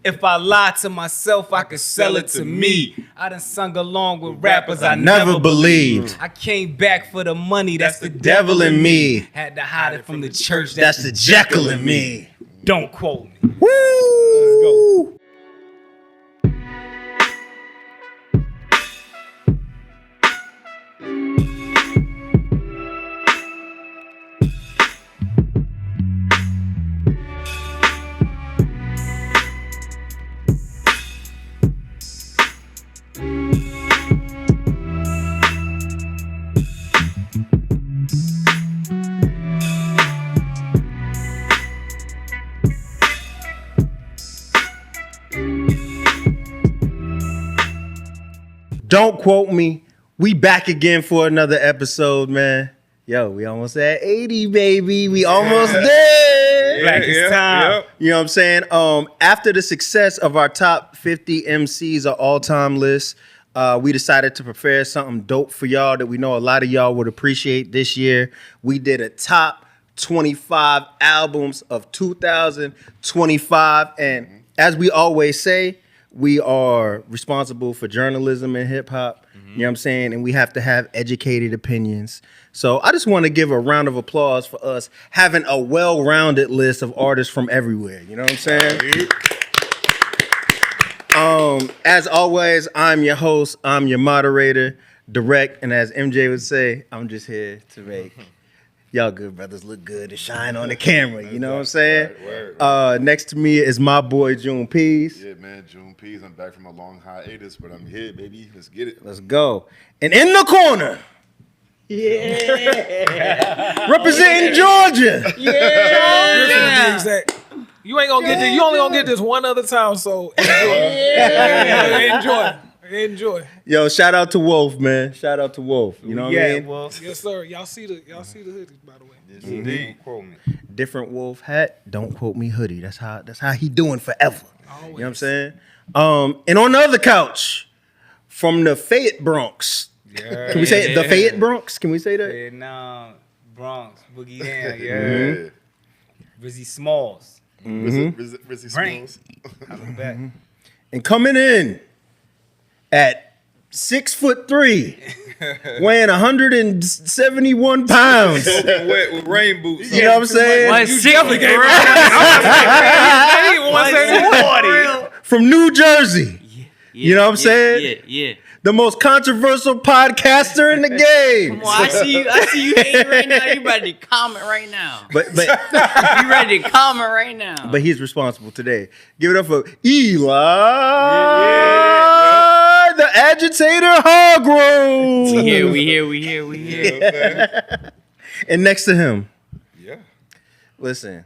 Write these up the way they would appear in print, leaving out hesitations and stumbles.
If I lie to myself, I could sell it to me. I done sung along with rappers I never believed. I came back for the money, that's the devil in me. Had to hide it from the church, that's the Jekyll in me. Don't quote me. Woo! Let's go. Don't quote me. We back again for another episode, man. Yo, we almost at 80, baby. We almost there. Black is time. Yep. You know what I'm saying? After the success of our top 50 MCs of all-time list, we decided to prepare something dope for y'all that we know a lot of y'all would appreciate this year. We did a top 25 albums of 2025. And as we always say, we are responsible for journalism and hip hop. You know what I'm saying? And we have to have educated opinions. So I just want to give a round of applause for us having a well-rounded list of artists from everywhere. You know what I'm saying? As always, I'm your host, I'm your moderator, Direct, and as MJ would say, I'm just here to make y'all good brothers look good and shine on the camera. You know what I'm saying? Word. Next to me is my boy June Peace. Yeah, man, June Peas. I'm back from a long hiatus, but I'm here, baby. Let's get it. Let's go. And in the corner, representing Georgia. You ain't gonna get this. You only gonna get this one other time, so enjoy. Yo, shout out to Wolf, man. Shout out to Wolf. You know what I mean? Well, Yes, sir. Y'all see the hoodies, by the way. Yes, indeed. Quote me. Different Wolf hat. Don't quote me hoodie. That's how he doing forever. Always. You know what I'm saying? And on the other couch, from the Fayette Bronx. yeah. Can we say the Fayette Bronx? Can we say that? Vietnam, Bronx, Boogie Down, yeah. Rizzy Smalls. Rizzy Brain. Spoons. I'm back. And coming in at 6'3", weighing 171 pounds. Soaking wet with rain boots. You know what I'm saying? From New Jersey. You know what I'm saying? Yeah. The most controversial podcaster in the game. Come on, I see you hating right now. You ready to comment right now. But You ready to comment right now. but he's responsible today. Give it up for Eli, the agitator Hargrove. We here. And next to him, Yeah. listen,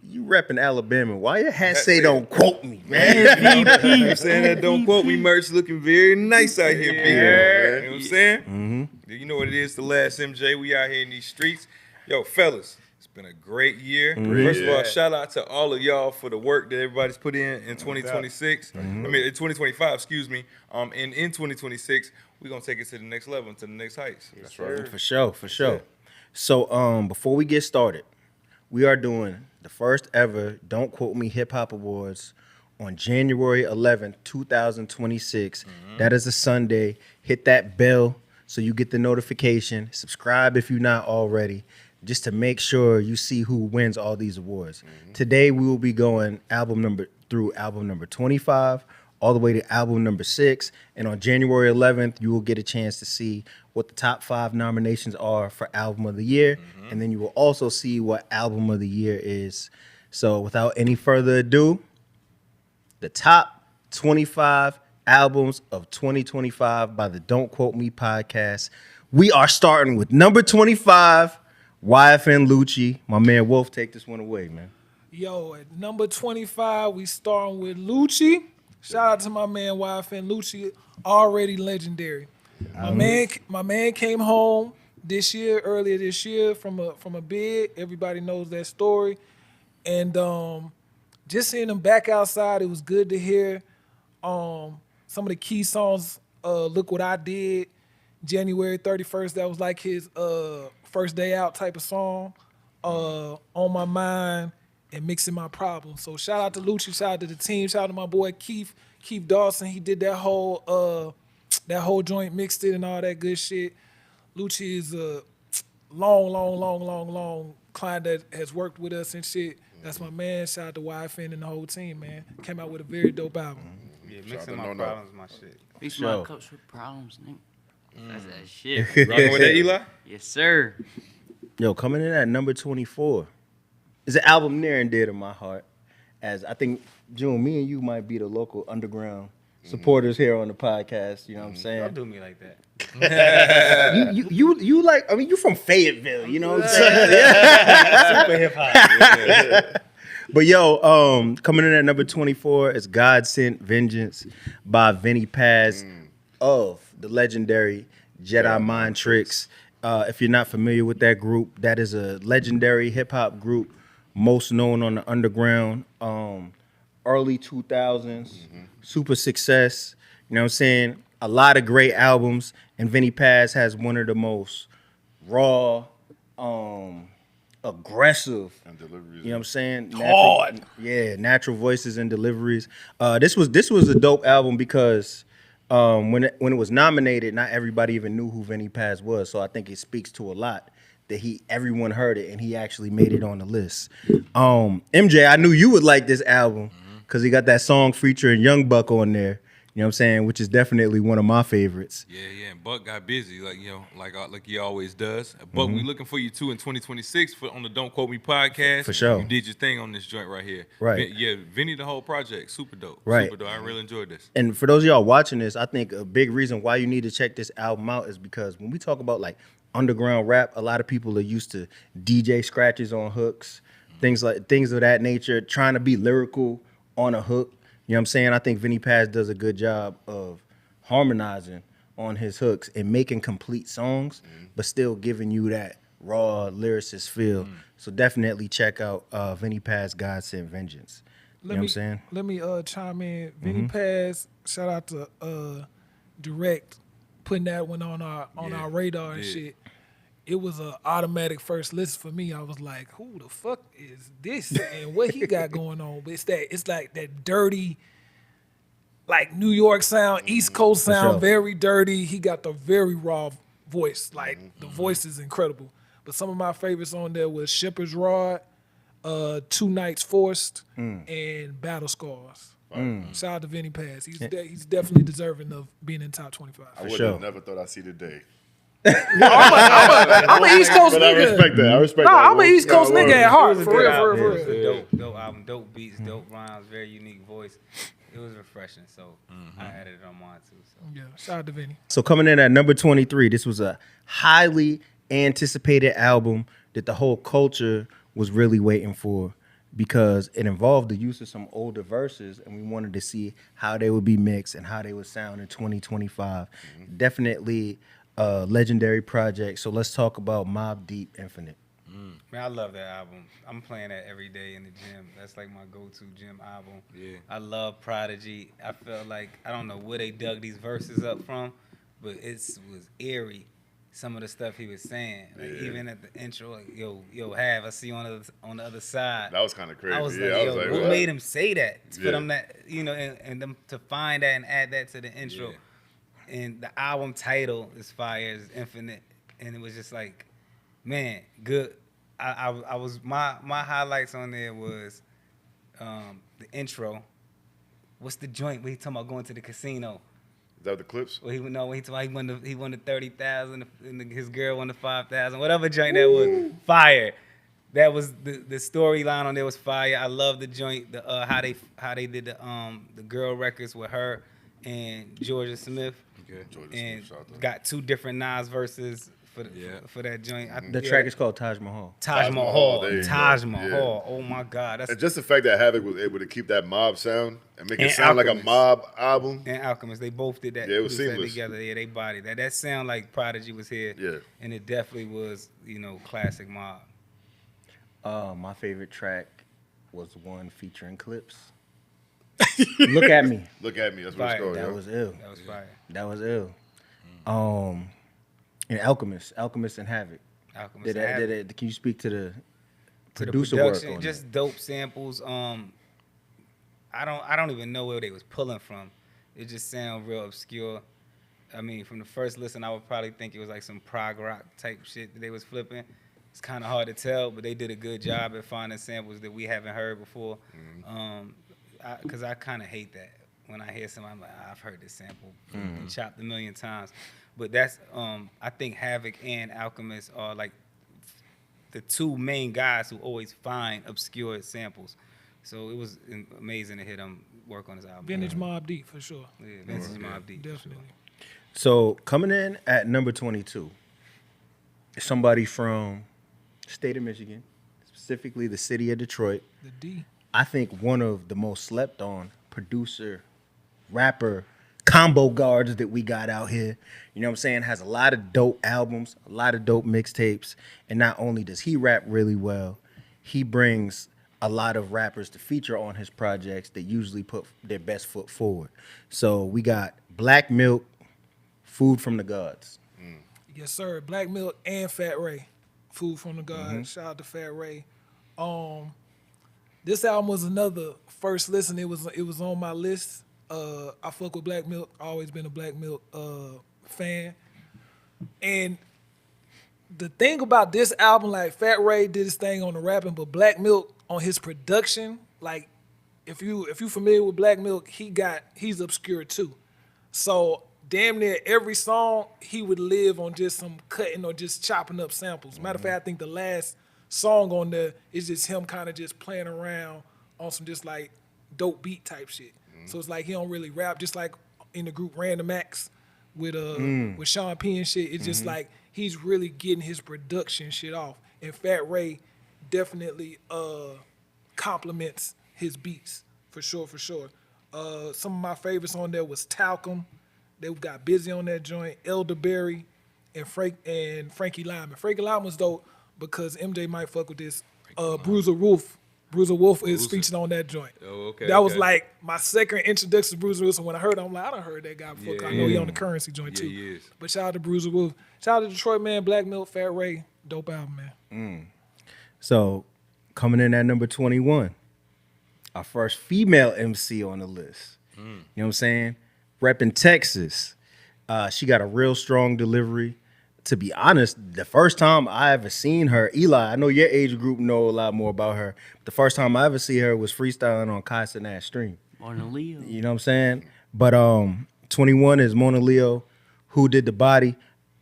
you repping Alabama. Why your hat say it. don't quote me, man? You know what I'm saying? That don't quote me merch looking very nice out here, people. You know what I'm saying? You know what it is, the last MJ. We out here in these streets. Yo, fellas, it's been a great year. First of all, shout out to all of y'all for the work that everybody's put in 2026. I mean, in 2025, excuse me. And in 2026, we're going to take it to the next level, to the next heights. That's right. For sure. So before we get started, we are doing the first ever Don't Quote Me Hip Hop Awards on January 11th, 2026. That is a Sunday. Hit that bell so you get the notification. Subscribe if you're not already, just to make sure you see who wins all these awards. Today we will be going album number 25 all the way to album number 6. And on January 11th, you will get a chance to see what the top 5 nominations are for album of the year. And then you will also see what album of the year is. So without any further ado, the top 25 albums of 2025 by the Don't Quote Me podcast. We are starting with number 25, YFN Lucci. My man Wolf, take this one away, man. Yo, at number 25, we starting with Lucci. Shout out to my man YFN Lucci, already legendary. My man came home earlier this year from a bid. Everybody knows that story. And just seeing him back outside, it was good to hear some of the key songs. Look What I Did, January 31st. That was like his first day out type of song. On My Mind and mixing my problems. So shout out to Lucci, shout out to the team, shout out to my boy Keith Dawson. He did that whole joint, mixed it and all that good shit. Lucci is a long client that has worked with us and shit. That's my man. Shout out to YFN and the whole team, man. Came out with a very dope album. Yeah, mixing my problems, my shit. Fix Sure. my cups with problems, nigga. That's that shit. Rocking with that, Eli? Yes, sir. Yo, coming in at number 24 is an album near and dear to my heart. As I think, June, me and you might be the local underground supporters here on the podcast. You know what I'm saying? Don't do me like that. You like, I mean, you from Fayetteville, you know what I'm saying? Super hip hop. But yo, coming in at number 24 is God Sent Vengeance by Vinnie Paz of the legendary Jedi Mind Tricks. If you're not familiar with that group, that is a legendary hip hop group, most known on the underground, early 2000s, super success. You know what I'm saying? A lot of great albums, and Vinnie Paz has one of the most raw, aggressive, And deliveries. you know what I'm saying? Hard. Natural voices and deliveries. This was a dope album because when it was nominated, not everybody even knew who Vinnie Paz was. So I think it speaks to a lot that everyone heard it and he actually made it on the list. MJ, I knew you would like this album because he got that song featuring Young Buck on there. You know what I'm saying? Which is definitely one of my favorites. Yeah, and Buck got busy, like he always does. Buck, we looking for you too in 2026 on the Don't Quote Me podcast. For sure. You did your thing on this joint right here. Right. Vinny, the whole project, super dope. Right. Super dope. I really enjoyed this. And for those of y'all watching this, I think a big reason why you need to check this album out is because when we talk about like underground rap, a lot of people are used to DJ scratches on hooks, things of that nature, trying to be lyrical on a hook. You know what I'm saying? I think Vinnie Paz does a good job of harmonizing on his hooks and making complete songs, but still giving you that raw lyricist feel. So definitely check out Vinnie Paz, God Sent Vengeance. You know what I'm saying? Let me chime in. Vinnie Paz, shout out to Direct, putting that one on our radar and shit. It was an automatic first list for me. I was like, who the fuck is this? And what he got going on? But it's like that dirty, like New York sound, East Coast sound, sure. very dirty. He got the very raw voice. Like the voice is incredible. But some of my favorites on there was Shepherd's Rod, Two Nights Forced, and Battle Scars. Shout out to Vinnie Paz. He's definitely deserving of being in top 25. I would sure. have never thought I'd see the day. I'm an East Coast But I nigga. respect that. I respect Nah, that. I'm an East Coast nigga at heart. For real, for real, for It was real. a dope album, dope beats, dope rhymes, very unique voice. It was refreshing, so I added it on mine too. So. Yeah, shout out to Vinnie. So coming in at number 23, this was a highly anticipated album that the whole culture was really waiting for because it involved the use of some older verses, and we wanted to see how they would be mixed and how they would sound in 2025. Definitely a legendary project. So let's talk about Mobb Deep Infinite. Man, I love that album. I'm playing that every day in the gym. That's like my go-to gym album. Yeah. I love Prodigy. I felt like, I don't know where they dug these verses up from, but it was eerie. Some of the stuff he was saying, like even at the intro, like, yo, Have, I see you on the other side. That was kind of crazy. I was yeah, like, I was yo, like, what what? made him say that? For Yeah. them that, and them to find that and add that to the intro. Yeah. And the album title is Fire, is Infinite. And it was just like, man, good. I was, my highlights on there was the intro. What's the joint where he talking about going to the casino? Is that the clips? Well, when he talking about he won the 30,000 and his girl won the 5,000. Whatever joint that was, fire. That was the storyline on there was fire. I love the joint, the how they did the girl records with her and Georgia Smith, Okay. and got two different Nas verses for that joint. The track is called Taj Mahal. Taj Mahal, Mahal. there you go. Taj Mahal. Yeah. Oh my God, that's And just the fact that Havoc was able to keep that Mobb sound and make it And sound like a Alchemist. Mobb album. and Alchemist. They both did that. Yeah, it was put that seamless. together. Yeah, they bodied that. That sound like Prodigy was here. Yeah. And it definitely was, classic Mobb. My favorite track was one featuring Clips. Look at me. Look at me. That's what it's Fire. called. That yo. was ill. That was fire. That was ill. And Alchemist and Havoc. Alchemist. and Havoc. Can you speak to the to the producer work production, on just dope samples. I don't even know where they was pulling from. It just sound real obscure. I mean, from the first listen, I would probably think it was like some prog rock type shit that they was flipping. It's kind of hard to tell, but they did a good job at finding samples that we haven't heard before. Because I kind of hate that. When I hear something, I'm like, I've heard this sample been chopped a million times. But that's, I think Havoc and Alchemist are like the two main guys who always find obscure samples. So it was amazing to hear them work on this album. Vintage Mobb Deep for sure. Yeah, Vintage Mobb Deep. Definitely. So coming in at number 22 is somebody from the state of Michigan, specifically the city of Detroit. The D. I think one of the most slept on producer, rapper combo guards that we got out here. You know what I'm saying? Has a lot of dope albums, a lot of dope mixtapes. And not only does he rap really well, he brings a lot of rappers to feature on his projects that usually put their best foot forward. So we got Black Milk, Food from the Gods. Yes, sir. Black Milk and Fat Ray. Food from the Gods. Shout out to Fat Ray. This album was another first listen. It was on my list. I fuck with Black Milk. Always been a Black Milk fan. And the thing about this album, like Fat Ray did his thing on the rapping, but Black Milk on his production, like if you familiar with Black Milk, he's obscure too. So damn near every song he would live on just some cutting or just chopping up samples. Matter of fact, I think the last song on there is just him kind of just playing around on some just like dope beat type shit. So it's like he don't really rap, just like in the group Random Acts with Sean P and shit. It's just like he's really getting his production shit off. And Fat Ray definitely complements his beats for sure. Some of my favorites on there was Talcum. They got Busy on that joint, Elderberry, and Frankie Lyman. Frankie Lyman was dope because MJ might fuck with this. Bruiser Wolf. Bruiser Wolf is featured on that joint. Oh, okay. That was like my second introduction to Bruiser Wolf. So when I heard him, I'm like, I done heard that guy before. 'Cause I know he on the Currency joint too. he is. But shout out to Bruiser Wolf. Shout out to Detroit, man. Black Milk, Fat Ray. Dope album, man. So coming in at number 21, our first female MC on the list. You know what I'm saying? Repping Texas. She got a real strong delivery. To be honest, the first time I ever seen her, Eli, I know your age group know a lot more about her. But the first time I ever see her was freestyling on Kaiser Stream. Monaleo. You know what I'm saying? But 21 is Monaleo, Who Did the Body.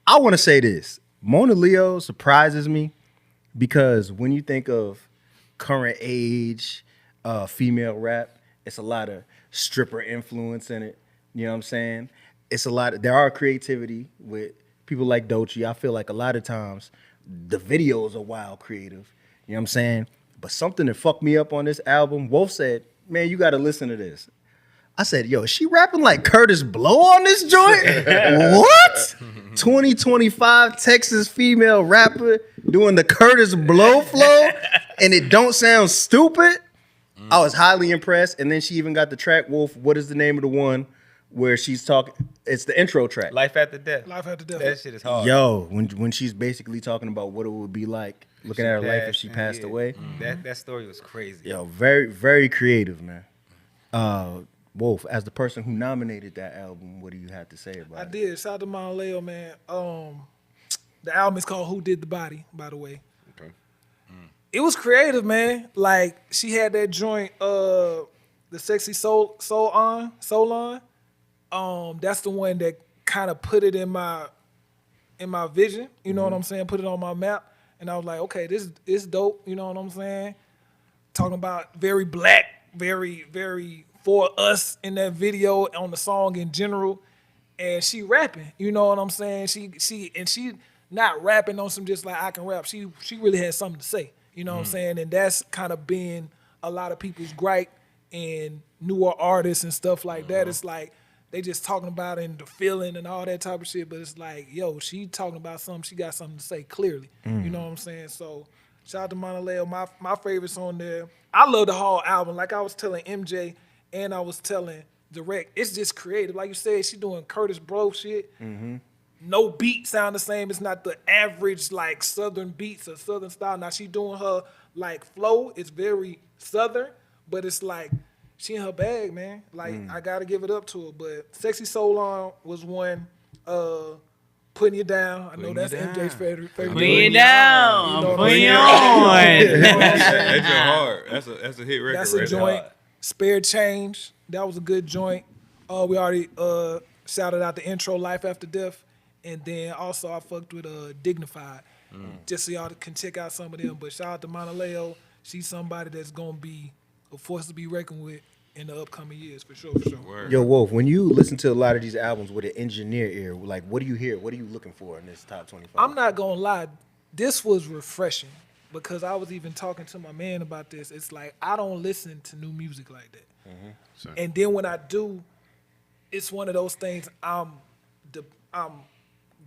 I want to say this. Monaleo surprises me because when you think of current age female rap, it's a lot of stripper influence in it. You know what I'm saying? It's a lot. There are creativity with people like Doechii. I feel like a lot of times the videos are wild creative. You know what I'm saying? But something that fucked me up on this album, Wolf said, man, you got to listen to this. I said, yo, is she rapping like Curtis Blow on this joint? What? 2025 Texas female rapper doing the Curtis Blow flow and it don't sound stupid? I was highly impressed. And then she even got the track, Wolf, what is the name of the one where she's talking? It's the intro track. Life After Death. Life After Death. That shit is hard. Yo, when she's basically talking about what it would be like looking at her life if she passed away. That story was crazy. Yo, very, very creative, man. Wolf, as the person who nominated that album, what do you have to say about I it? did. Shout out to Monaleo, man. The album is called Who Did the Body, by the way. Okay. It was creative, man. Like she had that joint, the Sexy Soul on. That's the one that kind of put it in my vision. You know what I'm saying? Put it on my map, and I was like, okay, this is dope. You know what I'm saying? Talking about very black, very very for us in that video on the song in general, and she rapping. You know what I'm saying? She not rapping on some just like I can rap. She really had something to say. You know what I'm saying? And that's kind of been a lot of people's gripe and newer artists and stuff like that. It's like they just talking about it and the feeling and all that type of shit. But it's like, yo, she talking about something. She got something to say clearly. You know what I'm saying? So shout out to Monaleo. My favorites on there. I love the whole album. Like I was telling MJ and I was telling Direct, it's just creative. Like you said, she doing Curtis Blow shit. no beat sound the same. It's not the average like Southern beats or Southern style. Now she doing her like flow. It's very Southern, but it's like she in her bag, man. Like I gotta give it up to her. But Sexy So Long was one. Putting You Down. I know that's MJ's favorite. Putting You Down. I'm putting you on. That's your heart. That's a hit record. That's a joint. Spare Change. That was a good joint. We already shouted out the intro, Life After Death. And then also I fucked with Dignified. Just so y'all can check out some of them. But shout out to Monaleo. She's somebody that's going to be a force to be reckoned with in the upcoming years, for sure. Yo, Wolf, when you listen to a lot of these albums with an engineer ear, like, what do you hear? What are you looking for in this top 25? I'm not going to lie. This was refreshing because I was even talking to my man about this. It's like I don't listen to new music like that. And then when I do, it's one of those things I'm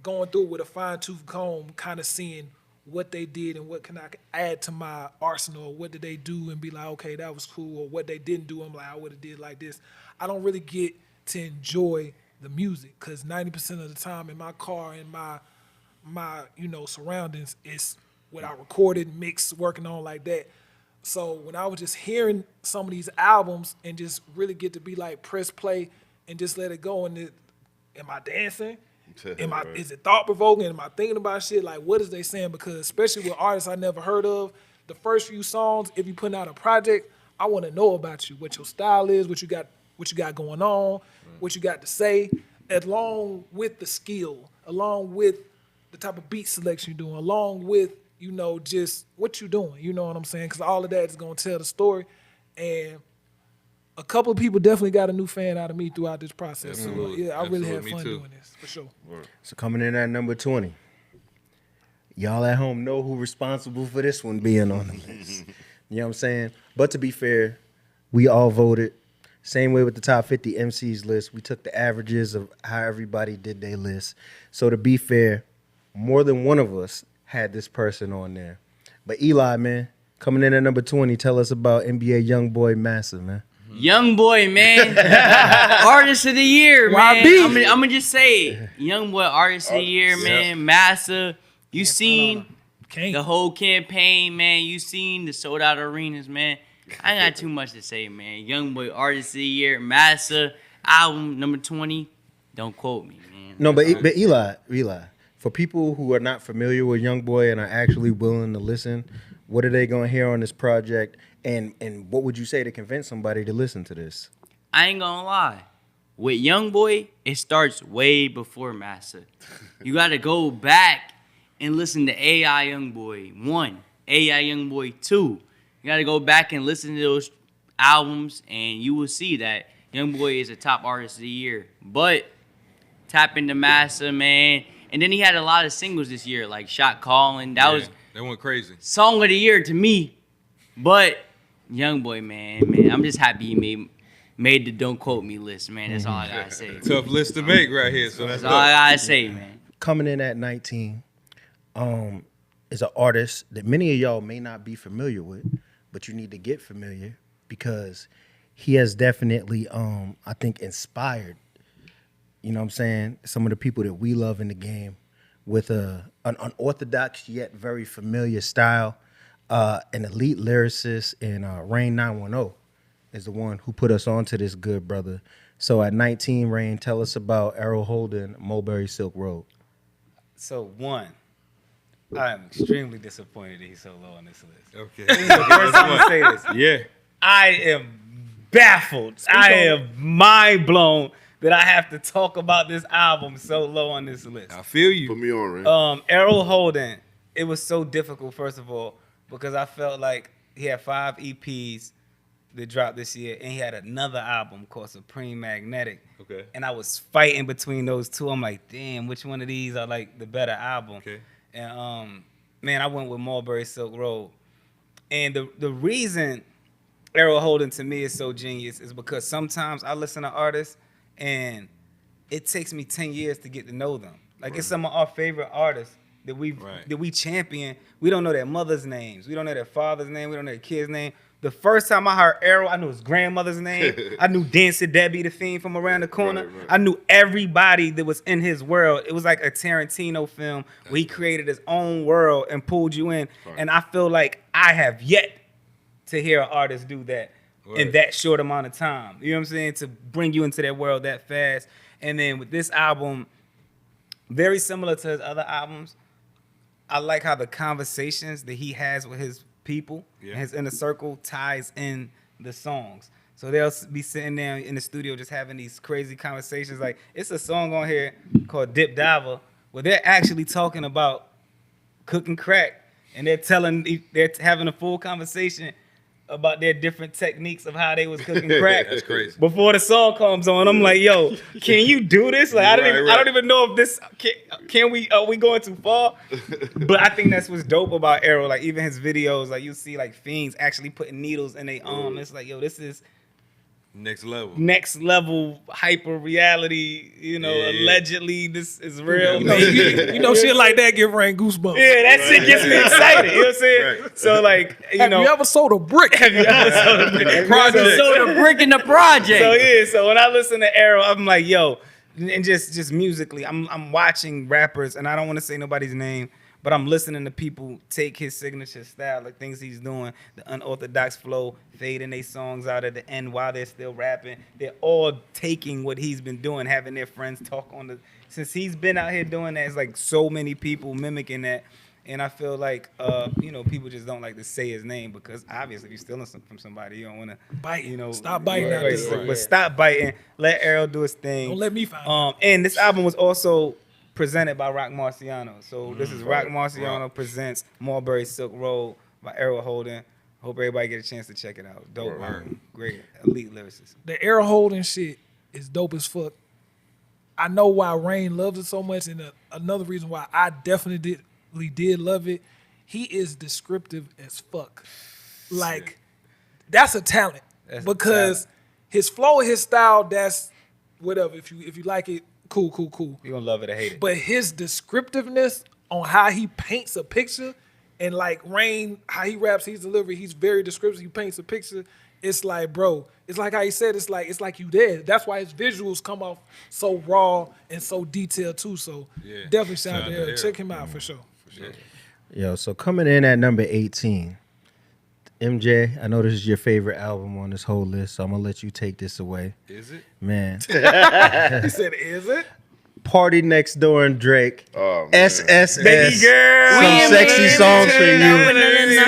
going through with a fine-tooth comb, kind of seeing what they did and what can I add to my arsenal. What did they do and be like, okay, that was cool. Or what they didn't do, I'm like, I would have did like this. I don't really get to enjoy the music because 90% of the time in my car and my surroundings is what I recorded, mixed, working on like that. So when I was just hearing some of these albums and just really get to be like press play and just let it go, and am I dancing? Is it thought provoking? Am I thinking about shit? Like, what is they saying? Because especially with artists I never heard of, the first few songs, if you putting out a project, I want to know about you, what your style is, what you got going on, what you got to say, along with the skill, along with the type of beat selection you're doing, along with just what you're doing. You know what I'm saying? Because all of that is gonna tell the story, and a couple of people definitely got a new fan out of me throughout this process. Absolutely. So yeah, I really had Absolutely. fun Me too. doing this, for sure. So coming in at number 20. Y'all at home know who responsible for this one being on the list. You know what I'm saying? But to be fair, we all voted. Same way with the top 50 MCs list. We took the averages of how everybody did their list. So to be fair, more than one of us had this person on there. But Eli, man, coming in at number 20, tell us about NBA YoungBoy MASA, man. YoungBoy, man. Artist of the Year, man. I'm going to just say it. YoungBoy, Artist of the Year, man. MASA. You seen the whole campaign, man. You seen the sold out arenas, man. I ain't got too much to say, man. YoungBoy, Artist of the Year, MASA, album number 20. Don't quote me, man. No, but Eli, for people who are not familiar with YoungBoy and are actually willing to listen, what are they going to hear on this project? And what would you say to convince somebody to listen to this? I ain't gonna lie. With YoungBoy, it starts way before MASA. You gotta go back and listen to AI YoungBoy 1, AI YoungBoy 2. You gotta go back and listen to those albums, and you will see that YoungBoy is a top artist of the year. But tap into MASA, man. And then he had a lot of singles this year, like Shot Calling. That went crazy. Song of the year to me. But YoungBoy, man, I'm just happy he made the Don't Quote Me list, man. That's all I gotta say. Tough list to make right here. So that's all I gotta say, man. Coming in at 19, is an artist that many of y'all may not be familiar with, but you need to get familiar because he has definitely, I think, inspired, you know what I'm saying, some of the people that we love in the game with an unorthodox yet very familiar style. An elite lyricist in Rain 910 is the one who put us on to this good brother. So at 19, Rain, tell us about Errol, Holden, Mulberry, Silk Road. So one, I am extremely disappointed that he's so low on this list. Okay. This is the first time I say this. Yeah. I am baffled. I am mind blown that I have to talk about this album so low on this list. I feel you. Put me on, Ray. Errol Holden, it was so difficult, first of all, because I felt like he had 5 EPs that dropped this year, and he had another album called Supreme Magnetic. Okay. And I was fighting between those two. I'm like, damn, which one of these are like the better album? Okay. And man, I went with Mulberry Silk Road. And the reason Errol Holden to me is so genius is because sometimes I listen to artists and it takes me 10 years to get to know them. Like it's some of our favorite artists that we champion. We don't know their mother's names. We don't know their father's name. We don't know their kid's name. The first time I heard Errol, I knew his grandmother's name. I knew Dancing Debbie, the fiend from around the corner. Right. I knew everybody that was in his world. It was like a Tarantino film where he created his own world and pulled you in. Right. And I feel like I have yet to hear an artist do that in that short amount of time. You know what I'm saying? To bring you into that world that fast. And then with this album, very similar to his other albums, I like how the conversations that he has with his people, and his inner circle, ties in the songs. So they'll be sitting there in the studio just having these crazy conversations. Like, it's a song on here called Dip Diver where they're actually talking about cooking crack, and they're having a full conversation about their different techniques of how they was cooking crack. That's crazy. Before the song comes on, I'm like, yo, can you do this? Like, I don't even know if this can we are we going too far? But I think that's what's dope about Errol. Like, even his videos, like, you see like fiends actually putting needles in their arm. It's like, yo, this is Next level hyper reality. You know, allegedly this is real. You know, shit like that give Rain goosebumps. Yeah, that shit gets me excited. You know what I'm saying? Right. So like, Have you ever sold a brick? So the brick in the project. So yeah, so when I listen to Errol, I'm like, yo, and just musically, I'm watching rappers, and I don't want to say nobody's name, but I'm listening to people take his signature style, like things he's doing, the unorthodox flow, fading their songs out at the end while they're still rapping. They're all taking what he's been doing, having their friends talk on the. Since he's been out here doing that, it's like so many people mimicking that. And I feel like, people just don't like to say his name because obviously if you're stealing something from somebody, you don't want to Bite. you know. Stop biting out there. But stop biting. Let Errol do his thing. Don't let me find out. And this album was also presented by Rock Marciano. So this is Rock Marciano presents Mulberry Silk Road by Errol Holden. Hope everybody get a chance to check it out. Dope album. Great. Elite lyricist. The Errol Holden shit is dope as fuck. I know why Rain loves it so much, and another reason why I definitely did love it. He is descriptive as fuck. Like, that's a talent. Because his flow, his style, that's whatever. If you like it, cool. You gonna love it or hate it. But his descriptiveness on how he paints a picture, and like Rain, how he raps, his delivery, he's very descriptive. He paints a picture. It's like, bro, it's like how he said, it's like you there. That's why his visuals come off so raw and so detailed too. So definitely shout out to Errol. Check him out for sure. Yo, so coming in at number 18, MJ, I know this is your favorite album on this whole list, so I'm gonna let you take this away. Is it? Man. He said, is it? Party Next Door and Drake. Oh, man. SSS. Baby girl. Some sexy songs for you.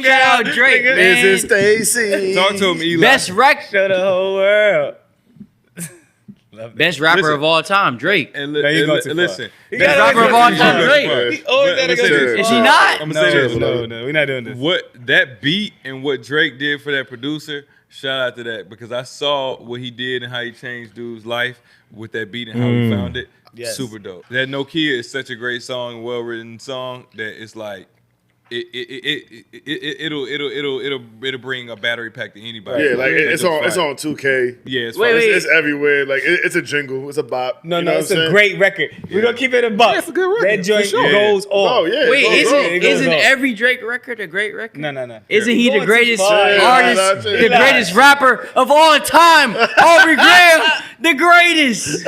Shout out Drake, man. This is Stacy. Talk to him, Eli. Best Show the whole world. Best rapper Listen. of all time, Drake. And you go too far. listen. Best rapper of all time, Drake. Is he not? I'm gonna say this. No, we're not doing this. What that beat and what Drake did for that producer, shout out to that, because I saw what he did and how he changed dude's life with that beat and how he found it. Yes. Super dope. That No Kid is such a great song, well written song that it's like it'll bring a battery pack to anybody. Yeah, like it's on 2K. Yeah, it's Wait, fire. wait. It's everywhere. Like it's a jingle. It's a bop. No, You know it's what I'm a saying? great record. We're gonna keep it a buck. Yeah, it's a good record, That joint for sure. goes off. Oh yeah. Wait, it goes on. isn't off. every Drake record a great record? No. Isn't he You're the going greatest too far. artist, Yeah, the greatest rapper of all time? Aubrey Graham, the greatest.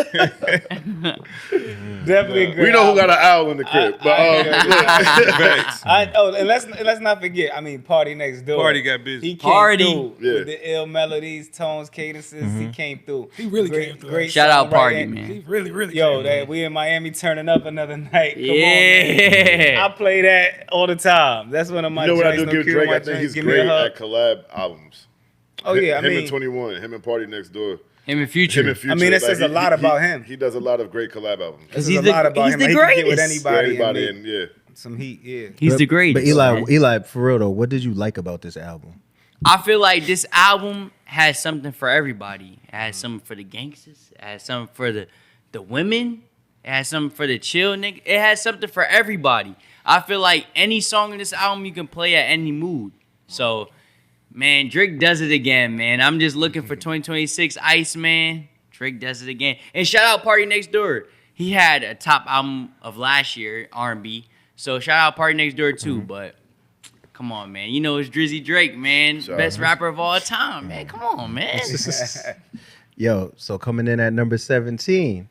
Definitely a great We know who got album. an owl in the crib. Facts. And let's not forget. I mean, Party Next Door. Party got busy. He came Party. through Yeah. with the ill melodies, tones, cadences. He came through. He really Great- came through. Great Shout out Party, songwriting. man. He really Yo, came we in Miami turning up another night. Come on, man. Yeah. I play that all the time. That's one of my You know what I joints. do No give Cure, Drake? my I think joints. he's Give me great a hug. at collab albums. Oh yeah, I him mean, and 21, him and Party Next Door. Him and Future. Him and Future. I mean, that says a lot about him. He does a lot of great collab albums. this He's is a the- lot about he's him. the He can get with greatest. anybody, Everybody and in, yeah. some heat. Yeah. He's the greatest. But man. Eli, for real though, what did you like about this album? I feel like this album has something for everybody. It has something for the gangsters. It has something for the women. It has something for the chill nigga. It has something for everybody. I feel like any song in this album you can play at any mood. So, man, Drake does it again, man. I'm just looking for 2026 Ice, man. Drake does it again. And shout out Party Next Door. He had a top album of last year, R&B. So shout out Party Next Door too. But Come on, man. You know it's Drizzy Drake, man. Sure. Best rapper of all time, man. Come on, man. Yo, so coming in at number 17,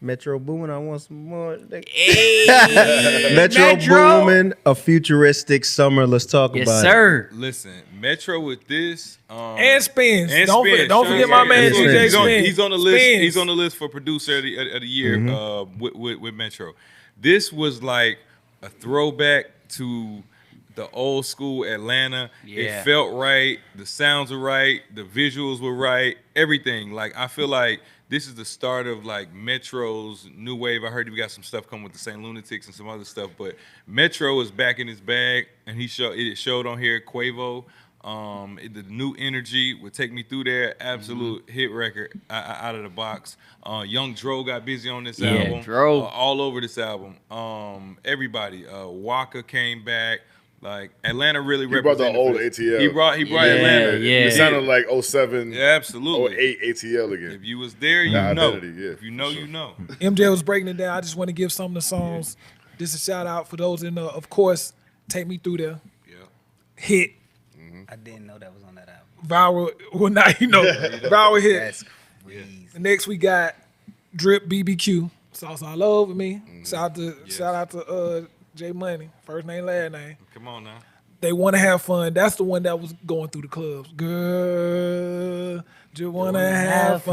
Metro Boomin, I want some more. Hey, Metro Boomin, a futuristic summer. Let's talk Yes, about sir. Listen, Metro with this And Spins. and Don't Spins. forget my man Spins. DJ He's on, Spins. he's on the list. Spins. He's on the list for producer of the year with Metro. This was like a throwback to the old school Atlanta. Yeah. It felt right. The sounds were right. The visuals were right. Everything. Like I feel like this is the start of like Metro's new wave. I heard we got some stuff coming with the St. Lunatics and some other stuff, but Metro is back in his bag, and it showed on here. Quavo, the new energy would take me through there. Absolute hit record out of the box. Young Dro got busy on this album. Dro. All over this album. Everybody. Waka came back. Like Atlanta really He brought the represented. old for this. ATL. He brought Yeah, Atlanta. yeah. It sounded like 07, Yeah, absolutely. 08 ATL again. If you was there, you The know. identity, yeah, If you know, for sure. you know. MJ was breaking it down. I just want to give some of the songs. This is a shout out for those in the, of course, Take Me Through There. Yeah. Hit. I didn't know that was on that album. Viral. Well, now you know. Viral hit. That's crazy. Next we got Drip BBQ. Sauce all over me. Shout out to J Money. First name, last name. Come on now. They want to have fun. That's the one that was going through the clubs. Girl, just want to have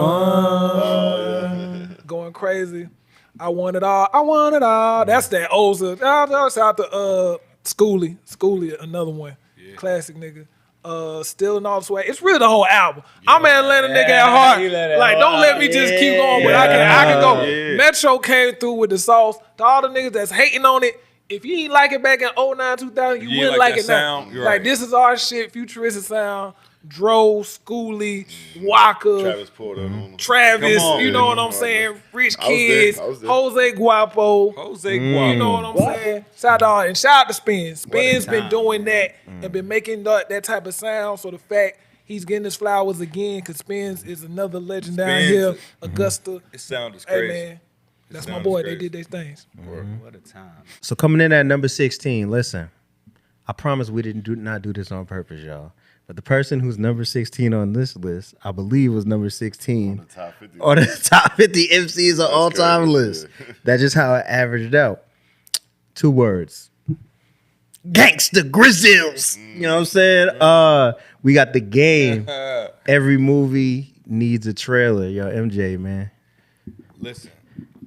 fun. Going crazy. I want it all. I want it all. That's that Oza. Shout out to Schoolie. Schoolie, another one. Yeah. Classic nigga. Still and all the swag. It's really the whole album. I'm an Atlanta nigga at heart. Like, don't let me just keep going. But I can go. Yeah. Metro came through with the sauce. To all the niggas that's hating on it, if you ain't like it back in 09, 2000, you You wouldn't ain't like like it that now. sound? You're Like, right. this is our shit. Futuristic sound. Dro, Schoolie, Waka, Travis Porter. Travis, Come on. you know what I'm Yeah. saying? Rich I was there. Kids, I was there. Jose Guapo. Jose You Guapo. know what I'm saying? Shout out and shout out to Spins. Spins been time, doing that and been making that type of sound. So the fact he's getting his flowers again, because Spins is another legend down Spins. here, Augusta. It sounded Hey crazy. man, that's my sounds boy. crazy. They did their things. What a time. So coming in at number 16, listen, I promise we didn't not do this on purpose, y'all. But the person who's number 16 on this list, I believe, was number 16 The top 50. on the top 50 MCs of all time crazy, list. yeah. That's just how it averaged out. 2 words. Gangsta Grizzles. You know what I'm saying? We got The Game. Every movie needs a trailer. Yo, MJ, man. Listen,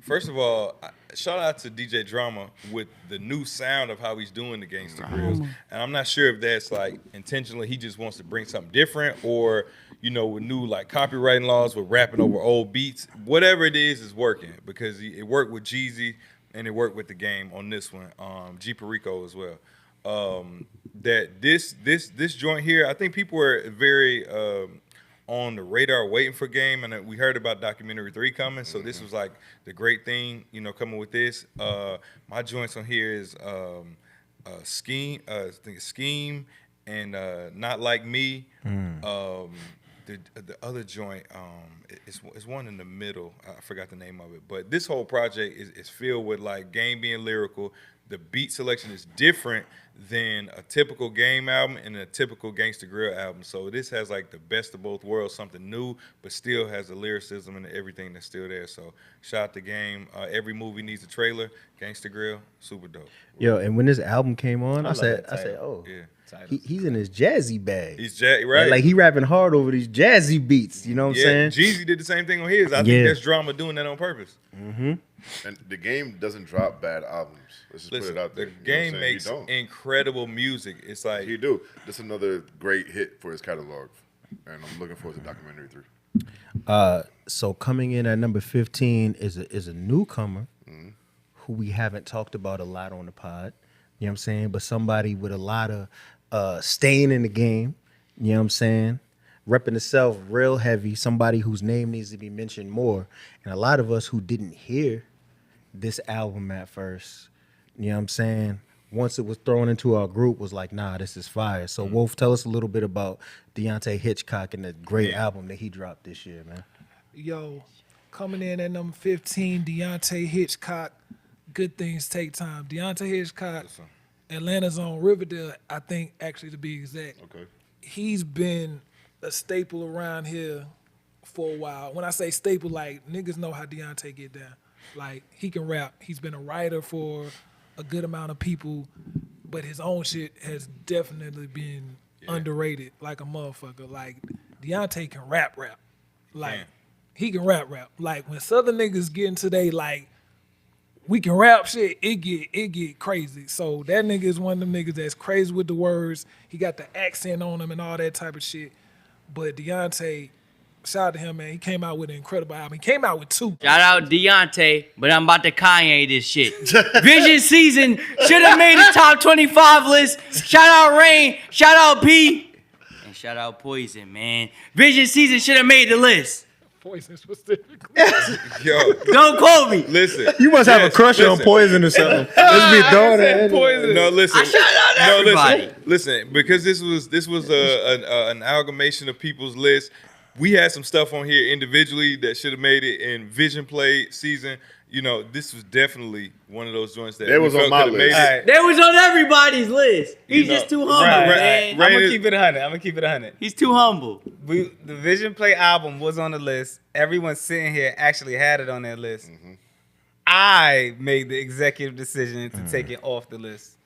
first of all, shout out to DJ Drama with the new sound of how he's doing the Gangsta Grills. And I'm not sure if that's like intentionally he just wants to bring something different, or, you know, with new like copywriting laws with rapping over old beats. Whatever it is working, because it worked with Jeezy and it worked with The Game on this one. G Perico as well. That this joint here, I think people were very on the radar waiting for Game, and we heard about documentary 3 coming, so this was like the great thing, you know, coming with this. My joints on here is Scheme, I think it's Scheme, and Not Like Me. The other joint, it's one in the middle. I forgot the name of it, but this whole project is filled with like Game being lyrical. The beat selection is different than a typical Game album and a typical Gangsta Grill album. So this has like the best of both worlds, something new, but still has the lyricism and everything that's still there. So shout out to Game. Every movie needs a trailer. Gangsta Grill, super dope. Yo, and when this album came on, I love said, that title. oh, Yeah. he's in his jazzy bag. He's right. Like he rapping hard over these jazzy beats. You know what I'm Yeah, saying? Jeezy did the same thing on his. I Yeah. think that's Drama doing that on purpose. And The Game doesn't drop bad albums. Let's just Listen, put it out there. the You know what I'm Game saying? makes He don't. incredible music. It's like He do. This is another great hit for his catalog. And I'm looking forward to documentary 3. So coming in at number 15 is a newcomer who we haven't talked about a lot on the pod. You know what I'm saying? But somebody with a lot of staying in the game. You know what I'm saying? Repping itself real heavy. Somebody whose name needs to be mentioned more. And a lot of us who didn't hear this album at first, you know what I'm saying? Once it was thrown into our group, was like, nah, this is fire. So Wolf, tell us a little bit about Deante Hitchcock and the great album that he dropped this year, man. Yo, coming in at number 15, Deante Hitchcock. Good things take time. Deante Hitchcock Atlanta's on Riverdale, I think, actually, to be exact. Okay. He's been a staple around here for a while. When I say staple, like, niggas know how Deante get down. Like, he can rap. He's been a writer for a good amount of people, but his own shit has definitely been underrated like a motherfucker. Like, Deante can rap. Like, he can rap. Like, when Southern niggas get into they, like, we can rap shit, it get crazy. So that nigga is one of them niggas that's crazy with the words. He got the accent on him and all that type of shit. But Deante, shout out to him, man. He came out with an incredible album. He came out with 2. Shout out Deante, but I'm about to Kanye this shit. Vision Season should have made the top 25 list. Shout out Rain, shout out P, and shout out Poison, man. Vision Season should have made the list. Poison specifically. Yo, Don't quote me. listen. You must have a crush on Poison or something. Let's be throwing that. Poison. No, listen. I shout out everybody. Listen, because this was an amalgamation of people's lists. We had some stuff on here individually that should have made it in Vision Play season. You know, this was definitely one of those joints that It was we on felt my could've list. made it. That was on everybody's list. He's You know, just too humble, right, man. I'm gonna keep it 100. He's too humble. The Vision Play album was on the list. Everyone sitting here actually had it on their list. I made the executive decision to take it off the list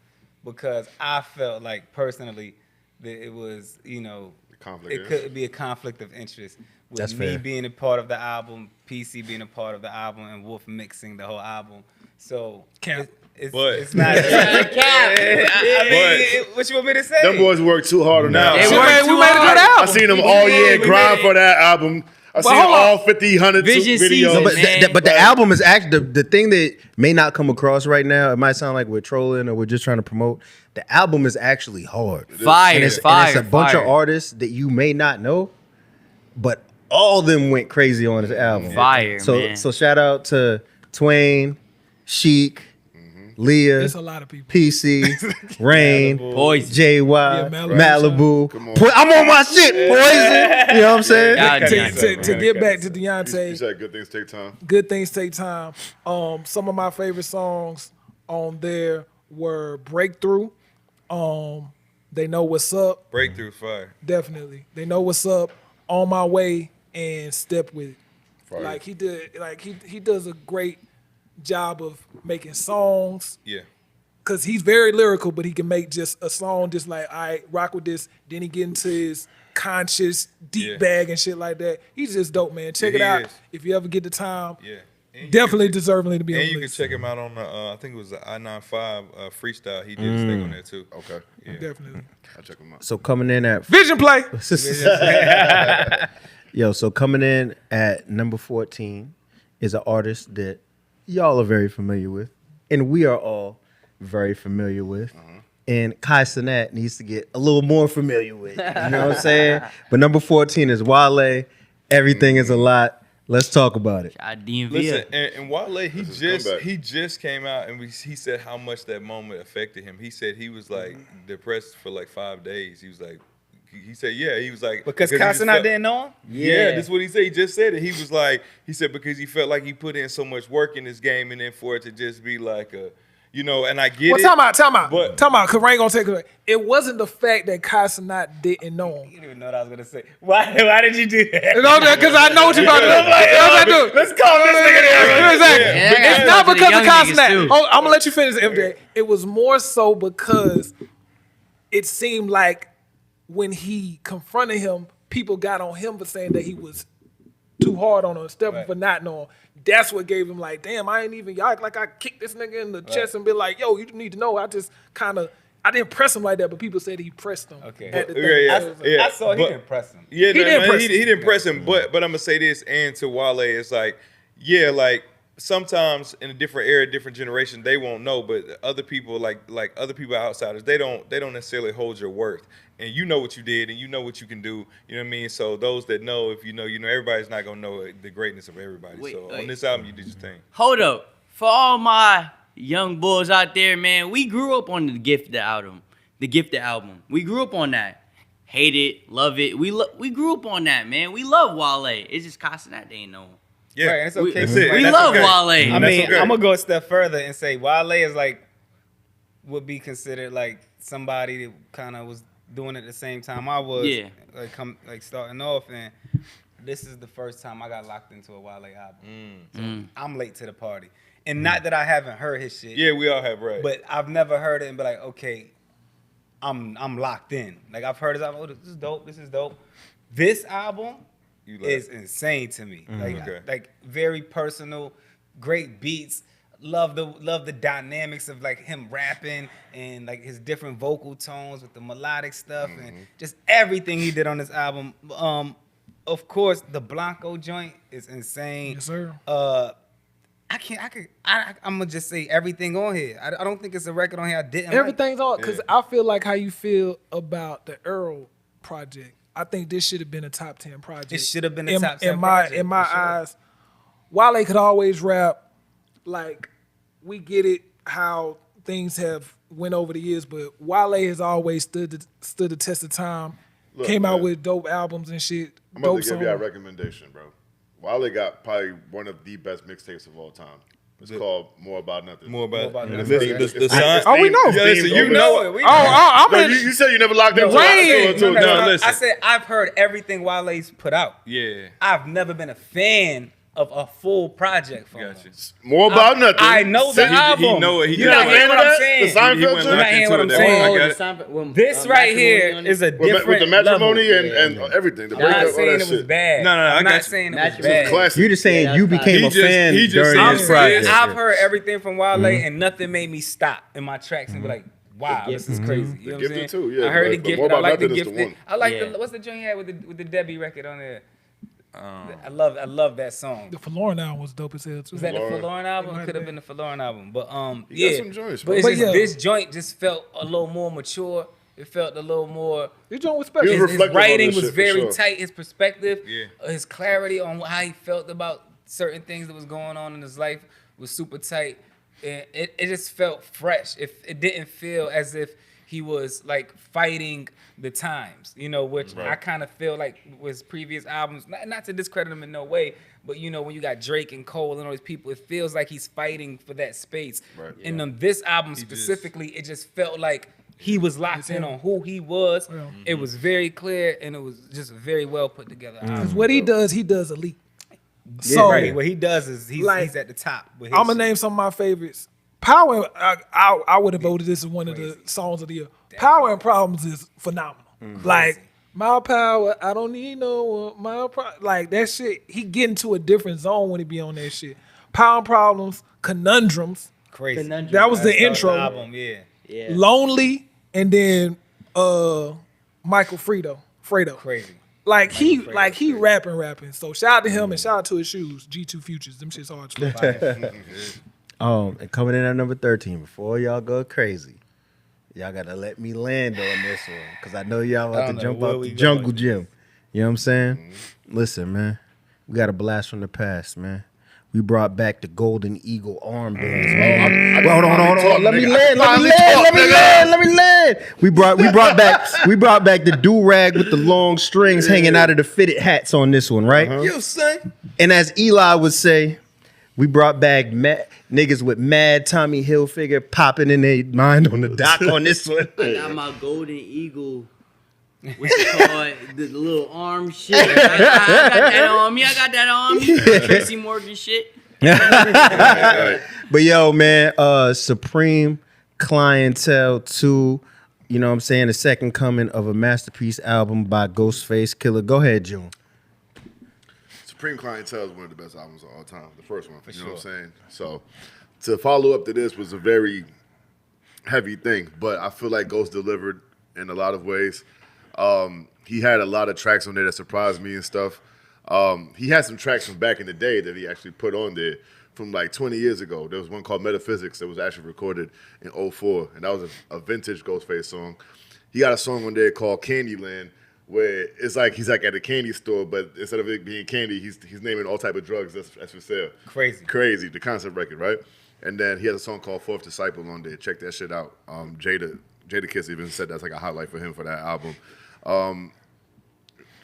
because I felt like personally that it was, you know, Conflict it is. could be a conflict of interest with That's me fair. being a part of the album, PC being a part of the album, and Wolf mixing the whole album. So Cap. But- not. What you want me to say? Them boys worked too hard on that. They album. worked We too made a good hard. I album. seen them all year grind for that album. I seen hold on. all 50, 100 Vision videos. Season, But, man. but the album is actually the thing that may not come across right now. It might sound like we're trolling or we're just trying to promote. The album is actually hard. Fire, and it's fire, a bunch fire. of artists that you may not know, but all of them went crazy on this album. Fire, so man. so shout out to Twain, Chic, Leah, There's a lot of people. PC, Rain, Poison. JY, Malibu. Malibu. Come on. I'm on my shit, Poison. You know what I'm saying? God To, damn. to get back to You Deante, said good things take time. good things take time. Some of my favorite songs on there were Breakthrough. They Know What's Up. Breakthrough fire. Definitely. They Know What's Up, On My Way, and Step With It. Fire. Like he did, like he does a great job of making songs. Yeah. Cause he's very lyrical, but he can make just a song just like, all right, rock with this. Then he get into his conscious deep Yeah. bag and shit like that. He's just dope, man. Check Yeah, it he out is. if you ever get the time. Yeah. And you Definitely deservingly to be can, on and the you can list. check him out on the I think it was the I-95 freestyle. He did his thing on there too. Okay. Yeah. Definitely. I'll check them out. So coming in at Vision Play. so coming in at number 14 is an artist that y'all are very familiar with, and we are all very familiar with. And Kai Cenat needs to get a little more familiar with. You know what I'm saying? But number 14 is Wale. Everything is a lot. Let's talk about it. God DMV. Listen, and Wale, is comeback. he just came out and he said how much that moment affected him. He said he was like depressed for like 5 days. He was like, he said, yeah, he was like Because he just Casanat felt- didn't know him? Yeah, this is what he said. He just said it. He was like, he said because he felt like he put in so much work in this game, and then for it to just be like a, you know, and I get Well, it. time out. But- Cause Rain gonna take it away. It wasn't the fact that Casanat didn't know him. You didn't even know what I was gonna say. Why did you do that? Because I know what you're about to do. Let's call this nigga there. Exactly. Yeah, It's not to the because of young niggas, Casanat. too. Oh, I'm gonna let you finish, MJ. It was more so because it seemed like when he confronted him, people got on him for saying that he was too hard on him, Stephen for not knowing. That's what gave him like, damn, I ain't even y'all act like I kicked this nigga in the chest and be like, yo, you need to know. I just kind of I didn't press him like that, but people said he pressed him. Okay. At the thing. Yeah. I saw he But- didn't press him. Yeah, He no, didn't man, press he him. didn't press him. But I'm gonna say this, and to Wale, it's like, yeah, like sometimes in a different era, different generation, they won't know, but other people, like other people outsiders, they don't necessarily hold your worth. And you know what you did, and you know what you can do. You know what I mean? So those that know, if you know, everybody's not gonna know the greatness of everybody. Wait, so wait. on this album, you did your thing. Hold up. For all my young boys out there, man, we grew up on the Gifted album. The Gifted album. We grew up on that. Hate it, love it. We grew up on that, man. We love Wale. It's just Casanat they ain't know him. Yeah, Right, it's okay. That's it. We That's love okay. Wale. I That's mean, okay. I'm gonna go a step further and say Wale is like would be considered like somebody that kind of was doing it at the same time I was. Yeah. Like starting off, and this is the first time I got locked into a Wale album. So I'm late to the party, and not that I haven't heard his shit. Yeah, we all have right. But I've never heard it and be like, okay, I'm locked in. Like I've heard his album. Oh, this is dope. This is dope. This album is insane to me. Like very personal, great beats. Love the dynamics of like him rapping and like his different vocal tones with the melodic stuff and just everything he did on this album. Of course, the Blanco joint is insane. Yes, sir. I'm gonna just say everything on here. I don't think it's a record on here I didn't Everything's on, because I feel like how you feel about the Errol project. I think this should have been a top 10 project. It should have been a top 10 in project, my for sure. eyes. Wale could always rap. Like, we get it how things have went over the years, but Wale has always stood the test of time. Look, Came out man. with dope albums and shit. I'm dope about to give you a songs. recommendation, bro. Wale got probably one of the best mixtapes of all time. It's called More About Nothing. More about About the Nothing. sign. Oh, we know. Yeah, listen, you We know it. We I'm No, in. you said you never locked into Rain. it. No, No, listen. I said I've heard everything Wale's put out. Yeah. I've never been a fan of a full project from him. Gotcha. More About Nothing. I know the He album. know it. He You're got not it. hearing what I'm saying. The Seinfeld He went shit? You're not locked hearing into what it I'm that saying. way. I Oh, got it. This right here is a different with the matrimony level. and everything. The I'm not breakup, all saying that it was shit. bad. No, I I'm got not you. saying it was Matrimony. bad. Classic. You're just saying Yeah, you that's became fine. a fan He just during said- I'm this saying project. I've heard everything from Wale and nothing made me stop in my tracks and be like, wow, this is crazy. You know what I'm saying? Gifted too, yeah, I heard but- the but Gifted. More I About like the Nothing is the Gifted. one. I like Yeah. what's the joint you had with the Debbie record on there? I love that song. The Forlorn album was dope as hell, too. Was that the Forlorn. Forlorn album? It It could have might been the Forlorn album, but He got yeah. some joints, but it's bro. just, But yeah. this joint just felt a little more mature. It felt a little more. This joint was He special. was His reflective on writing this was shit, for very sure. tight. His perspective, Yeah. his clarity on how he felt about certain things that was going on in his life was super tight. And it just felt fresh. It didn't feel as if he was like fighting the times, you know, which I kind of feel like was previous albums. Not to discredit him in no way, but you know, when you got Drake and Cole and all these people, it feels like he's fighting for that space. Right. And on this album specifically, it just felt like he was locked in on who he was. Yeah. It was very clear, and it was just a very well put together album. Because what he does elite. Yeah, So, right. What he does is he's Like, at the top. With his I'm going shit. to name some of my favorites. Power, I would have voted this as one of the songs of the year. Power and Problems is phenomenal. Like, my power, I don't need no one. Like, that shit, he get into a different zone when he be on that shit. Power and Problems, Conundrums, Crazy. Conundrum. that was the That's intro. album, yeah. Yeah. Lonely, and then Michael Fredo. Crazy. Like he Fredo, rapping. So shout out to him and shout out to his shoes, G2 Futures. Them shit's hard to And coming in at number 13, before y'all go crazy, y'all gotta let me land on this one, cause I know y'all I about don't to know jump where out we the jungle going. gym. You know what I'm saying? Listen, man, we got a blast from the past, man. We brought back the Golden Eagle armbands. man. Hold on. Let me land. We brought back the do-rag with the long strings hanging out of the fitted hats on this one, right? Yo, son. And as Eli would say, we brought back niggas with mad Tommy Hilfiger popping in their mind on the dock on this one. I got my Golden Eagle. What's it called? The little arm shit. I got that on me. Tracy Morgan shit. But yo, man, Supreme Clientele 2, you know what I'm saying? The second coming of a masterpiece album by Ghostface Killah. Go ahead, June. Supreme Clientele is one of the best albums of all time. The first one, you know what I'm saying? So to follow up to this was a very heavy thing, but I feel like Ghost delivered in a lot of ways. He had a lot of tracks on there that surprised me and stuff. He had some tracks from back in the day that he actually put on there from like 20 years ago. There was one called Metaphysics that was actually recorded in 2004, and that was a vintage Ghostface song. He got a song on there called Candyland, where it's like he's like at a candy store, but instead of it being candy, he's naming all type of drugs that's for sale. Crazy, the concept record, right? And then he has a song called Fourth Disciple on there. Check that shit out. Jada Kiss even said that's like a highlight for him for that album.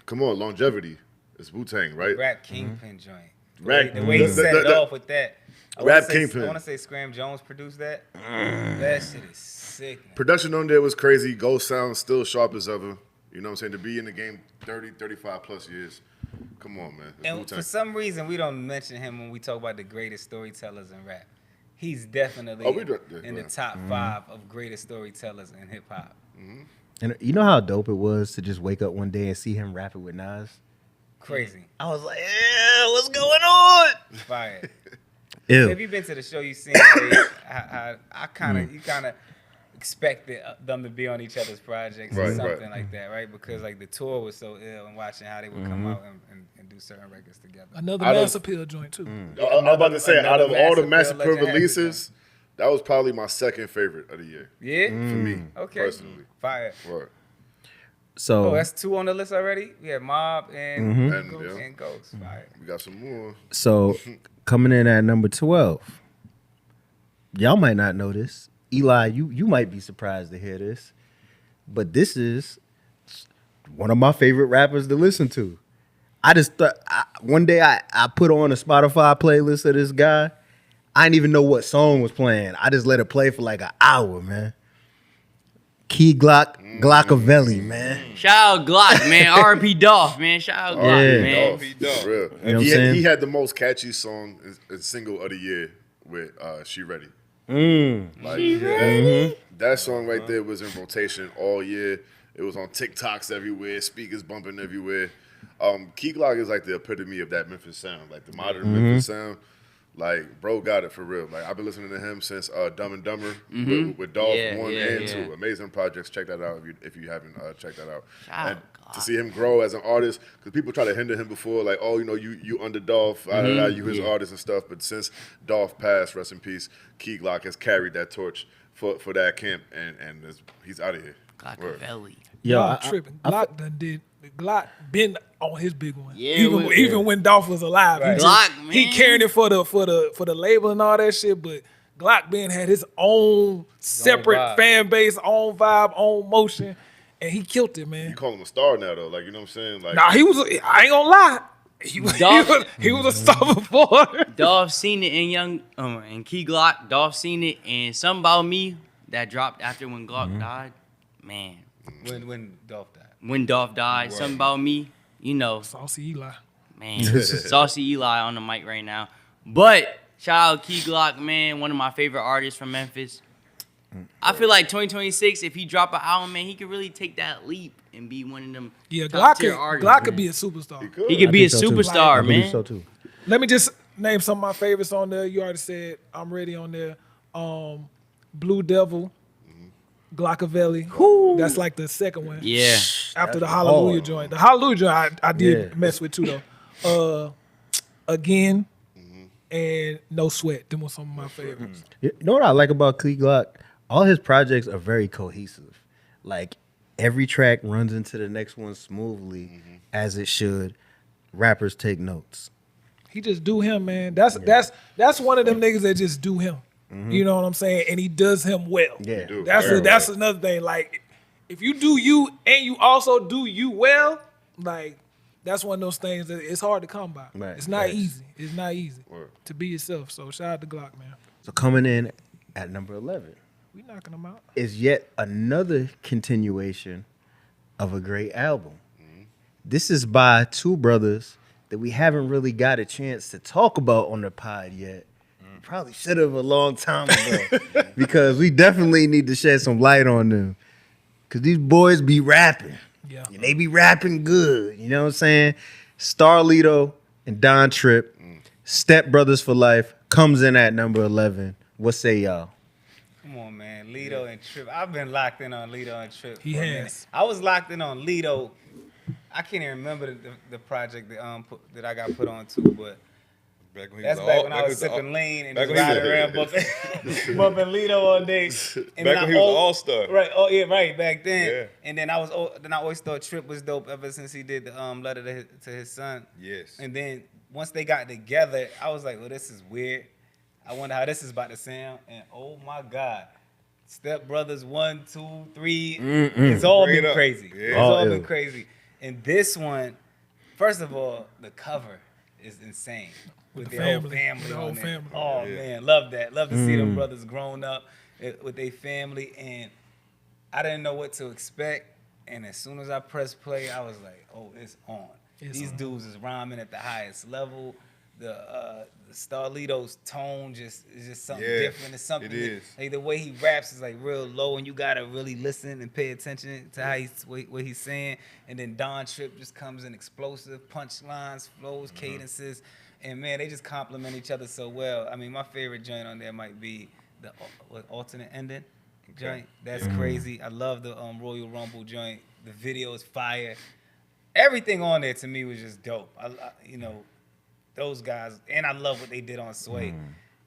Come on, Longevity. It's Wu-Tang, right? Rap Kingpin joint. Rap- The way he set it off with that. Rap Kingpin. I want to say Scram Jones produced that. That shit is Sick. Production on there was crazy. Ghost sounds still sharp as ever. You know what I'm saying? To be in the game 30, 35 plus years. Come on, man. It's And Wu-Tang. for some reason, we don't mention him when we talk about the greatest storytellers in rap. He's definitely in the top 5 of greatest storytellers in hip hop. And you know how dope it was to just wake up one day and see him rapping with Nas? Crazy. I was like, yeah, what's going on? Fire. Ew. Have you been to the show? You seen how I kind of you kind of expected them to be on each other's projects or Right, something like that, right? Because like the tour was so ill, and watching how they would come out and do certain records together. Another Mass Appeal joint too. I was about to say, out of all the Massive Massive Legend releases, that was probably my second favorite of the year. Yeah. For me, Okay. personally. Fire. Right. So Oh, that's 2 on the list already. We had Mobb and Ghost. Fire. We got some more. So coming in at number 12, y'all might not know this. Eli, you might be surprised to hear this, but this is one of my favorite rappers to listen to. I just thought one day I put on a Spotify playlist of this guy. I didn't even know what song was playing. I just let it play for like an hour, man. Glockaveli, man. Shout out Glock, man. R.P. Dolph, man. Shout out Glock, Yeah. man. For real. You know what I'm saying? He had the most catchy song, single of the year with She Ready. Like, that song right there was in rotation all year. It was on TikToks everywhere, speakers bumping everywhere. Key Glock is like the epitome of that Memphis sound, like the modern Memphis sound. Like, bro got it for real. Like, I've been listening to him since Dumb and Dumber with Dolph 1 and 2. Amazing projects. Check that out if you haven't checked that out. And to see him grow as an artist, because people try to hinder him before, like, oh, you know, you under Dolph, you his artist and stuff. But since Dolph passed, rest in peace, Key Glock has carried that torch for that camp, and he's out of here. Glockaveli. Yo, Y'all tripping. Glock done did. Glock been on his big one. Yeah, even when Dolph was alive, Right. Glock, he man. carried it for the label and all that shit. But Glock Ben had his own separate vibe. fan base, own vibe, own motion, and he killed it, man. You call him a star now, though. Like, you know what I'm saying? Like, Nah, he was. I ain't gonna lie. He was a star before. Dolph seen it in and Key Glock. Dolph seen it and Something About Me that dropped after when Glock died. Man, When Dolph died. when Dolph died, Something About Me. You know, Saucy Eli. man, Saucy Eli on the mic right now. But shout out Key Glock, man, one of my favorite artists from Memphis. I feel like 2026, if he drop an album, man, he could really take that leap and be one of them Yeah, top Glock tier could, artists. Glock could be a superstar. He could be a think so, too. superstar, I believe man. so too. Let me just name some of my favorites on there. You already said I'm ready on there. Blue Devil, Glockaveli. That's like the second one. Yeah. After the Hallelujah hard. joint. The Hallelujah joint I did Yeah. mess with too though. Again and No Sweat. Them were some of my favorites. You know what I like about Key Glock? All his projects are very cohesive. Like every track runs into the next one smoothly, as it should. Rappers take notes. He just do him, man. That's one of them niggas that just do him. You know what I'm saying? And he does him well. Yeah. do. That's another thing. Like, if you do you and you also do you well, like that's one of those things that it's hard to come by. Right. It's not Right. easy. It's not easy Word. to be yourself. So shout out to Glock, man. So coming in at number 11 We knocking them out. is yet another continuation of a great album. This is by two brothers that we haven't really got a chance to talk about on the pod yet. Probably should have a long time ago because we definitely need to shed some light on them. Because these boys be rapping. Yeah. And they be rapping good. You know what I'm saying? Starlito and Don Trip, Step Brothers for Life, comes in at number 11. What say y'all? Come on, man. Lito and Trip. I've been locked in on Lito and Trip. He for a has. minute. I was locked in on Lito. I can't even remember the project that I got put on to, but Back when he that's was back all- when I back was when he sipping lean and back just when he riding was- around bumping Lito all day. And Back then when he was all-star. Right. Oh yeah. Right. Back then. Yeah. And then I always thought Trip was dope ever since he did the letter to his son. Yes. And then once they got together, I was like, well, this is weird. I wonder how this is about to sound. And oh my God. Step Brothers 1, 2, 3. It's all Bring it been up. crazy. Yeah. It's All all ill. been crazy. And this one, first of all, the cover is insane. With the their whole family. family. With the whole on it. family. Oh Yeah. man, love that. Love to see them brothers grown up. with their family, and I didn't know what to expect. And as soon as I pressed play, I was like, "Oh, it's on." These dudes is rhyming at the highest level. The Starlito's tone is just something different. It's something like the way he raps is like real low, and you gotta really listen and pay attention to how what he's saying. And then Don Trip just comes in explosive punchlines, flows, cadences, and man, they just complement each other so well. I mean, my favorite joint on there might be the alternate ending joint. That's crazy. I love the Royal Rumble joint. The video is fire. Everything on there to me was just dope. Those guys, and I love what they did on Sway.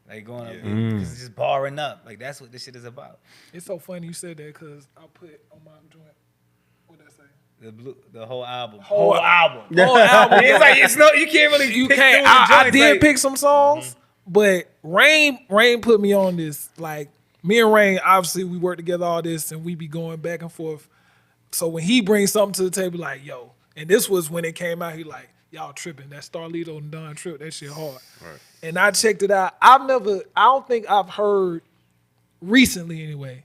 Like going up, because it's just barring up. Like that's what this shit is about. It's so funny you said that because I put on my joint. What did I say? The whole album. Whole album. It's like you can't really. You pick can't. through the I joints, did like, pick some songs, but Rain put me on this. Like me and Rain, obviously we work together all this, and we be going back and forth. So when he brings something to the table, like yo, and this was when it came out, he like. Y'all tripping. That Starlito and Don Trip, that shit hard. Right. And I checked it out. I don't think I've heard recently anyway,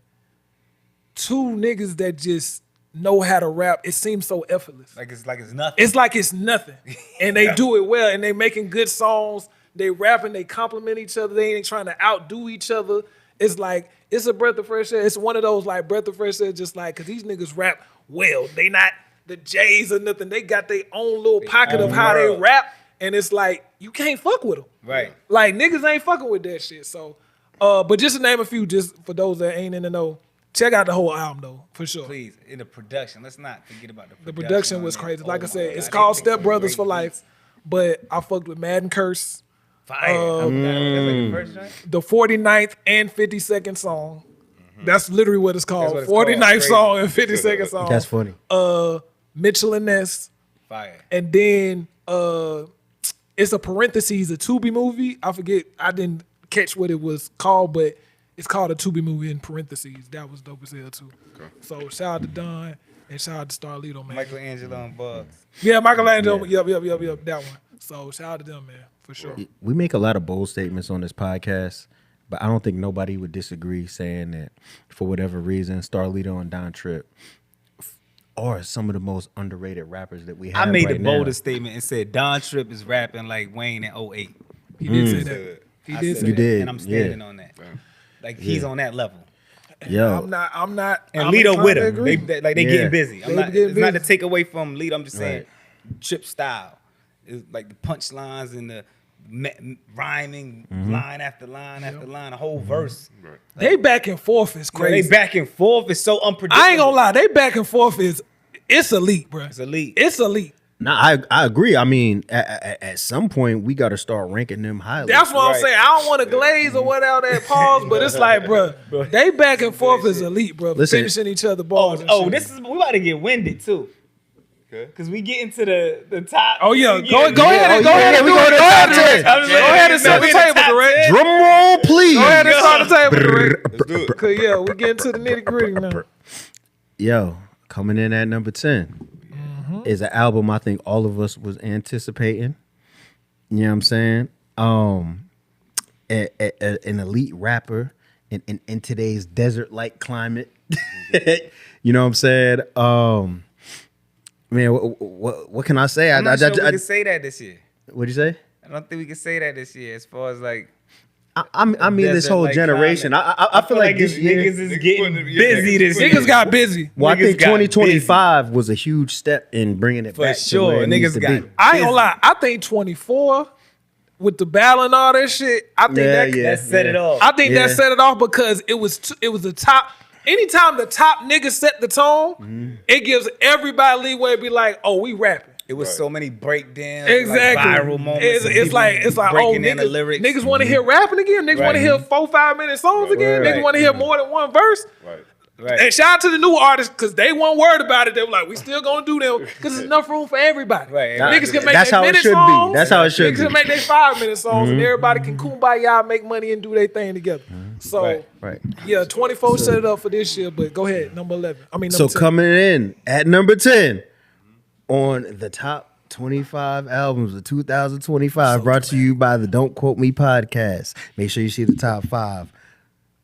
two niggas that just know how to rap. It seems so effortless. Like it's nothing. It's like it's nothing. And they do it well, and they making good songs. They rapping, they compliment each other. They ain't trying to outdo each other. It's like, it's a breath of fresh air. It's one of those like breath of fresh air, just like, cause these niggas rap well. They not the J's or nothing. They got their own little pocket of how they rap, and it's like you can't fuck with them. Right. Like niggas ain't fucking with that shit. So, but just to name a few, just for those that ain't in the know, check out the whole album though, for sure. Please, in the production, let's not forget about the production. The production was crazy. Like I said, it's called Step Brothers for Life, but I fucked with Madden Curse. Fire. That's like the first joint? The 49th and 52nd song. That's literally what it's called. What it's 49th called. song and 52nd song. That's funny. Mitchell and Ness. Fire. And then it's a parentheses, a Tubi movie. I forget, I didn't catch what it was called, but it's called a Tubi movie in parentheses. That was dope as hell too. Okay. So shout out to Don and shout out to Starlito, man. Michelangelo and Bugs. Yeah, Michelangelo. Yep, that one. So shout out to them, man, for sure. We make a lot of bold statements on this podcast, but I don't think nobody would disagree saying that for whatever reason, Starlito and Don Trip are some of the most underrated rappers that we have. I made right the now. boldest statement and said Don Trip is rapping like Wayne in 08. He did say that. He did say You that. did. And I'm standing on that. Like he's on that level. Yo, I'm not. And I'm Lito inclined with to him. agree. They getting busy. It's not to take away from Lito. I'm just saying Trip style. It's like the punchlines and the rhyming line after line after line, a whole verse. Right. They back and forth is crazy. They back and forth. It's so unpredictable. I ain't gonna lie. They back and forth it's elite, bro. It's elite. It's elite. nah, I agree. I mean, at some point we got to start ranking them highly. That's what I'm Right. saying. I don't want to glaze or whatever that pause, but it's like, bro, they back and forth is elite, bro. Listen. Finishing each other balls. and Oh, shit. this is we about to get winded too. Okay. Cause we get into the top. Oh yeah, we go get- ahead and we go to the top 10. I was Go ahead and set the table, Direct. Drum roll, please. Go ahead and start the table, Direct. Let's do it. Cause yeah, we get into the nitty gritty now. Yo, coming in at number 10 is an album I think all of us was anticipating. You know what I'm saying? An elite rapper in today's desert-like climate. You know what I'm saying? Man, what can I say? I'm not sure we can say that this year. What'd you say? I don't think we can say that this year. As far as like, I mean this whole desert-like generation. climate. I feel like this year. niggas is Niggas getting putting- yeah, busy niggas this year. Niggas got busy. Well, I Niggas think got 2025 was a huge step in bringing it For back sure. to where it needs Niggas to got be. I ain't gonna lie. I think 24 with the battle and all that shit. I think that set it off. I think Yeah. that set it off because it was the top. Anytime the top nigga set the tone, it gives everybody leeway to be like, oh, we rapping. It was so many breakdowns, Exactly. like viral moments. It's of like people oh, breaking down the niggas, lyrics. niggas want to hear rapping again. Niggas want to hear 4-5 minute songs again. Right. Niggas want to hear more than one verse. Right. Right. And shout out to the new artists because they weren't worried about it. They were like, we still gonna do them because there's enough room for everybody. Right. Niggas can make That's their how it minute should be. songs. That's how it should Niggas be. can make their 5-minute songs and everybody can kumbaya, make money and do their thing together. So Right. yeah, 24 set it up for this year, but go ahead, number 11. I mean, So number 10. coming in at number 10 on the top 25 albums of 2025, brought to you by the Don't Quote Me podcast. Make sure you see the top 5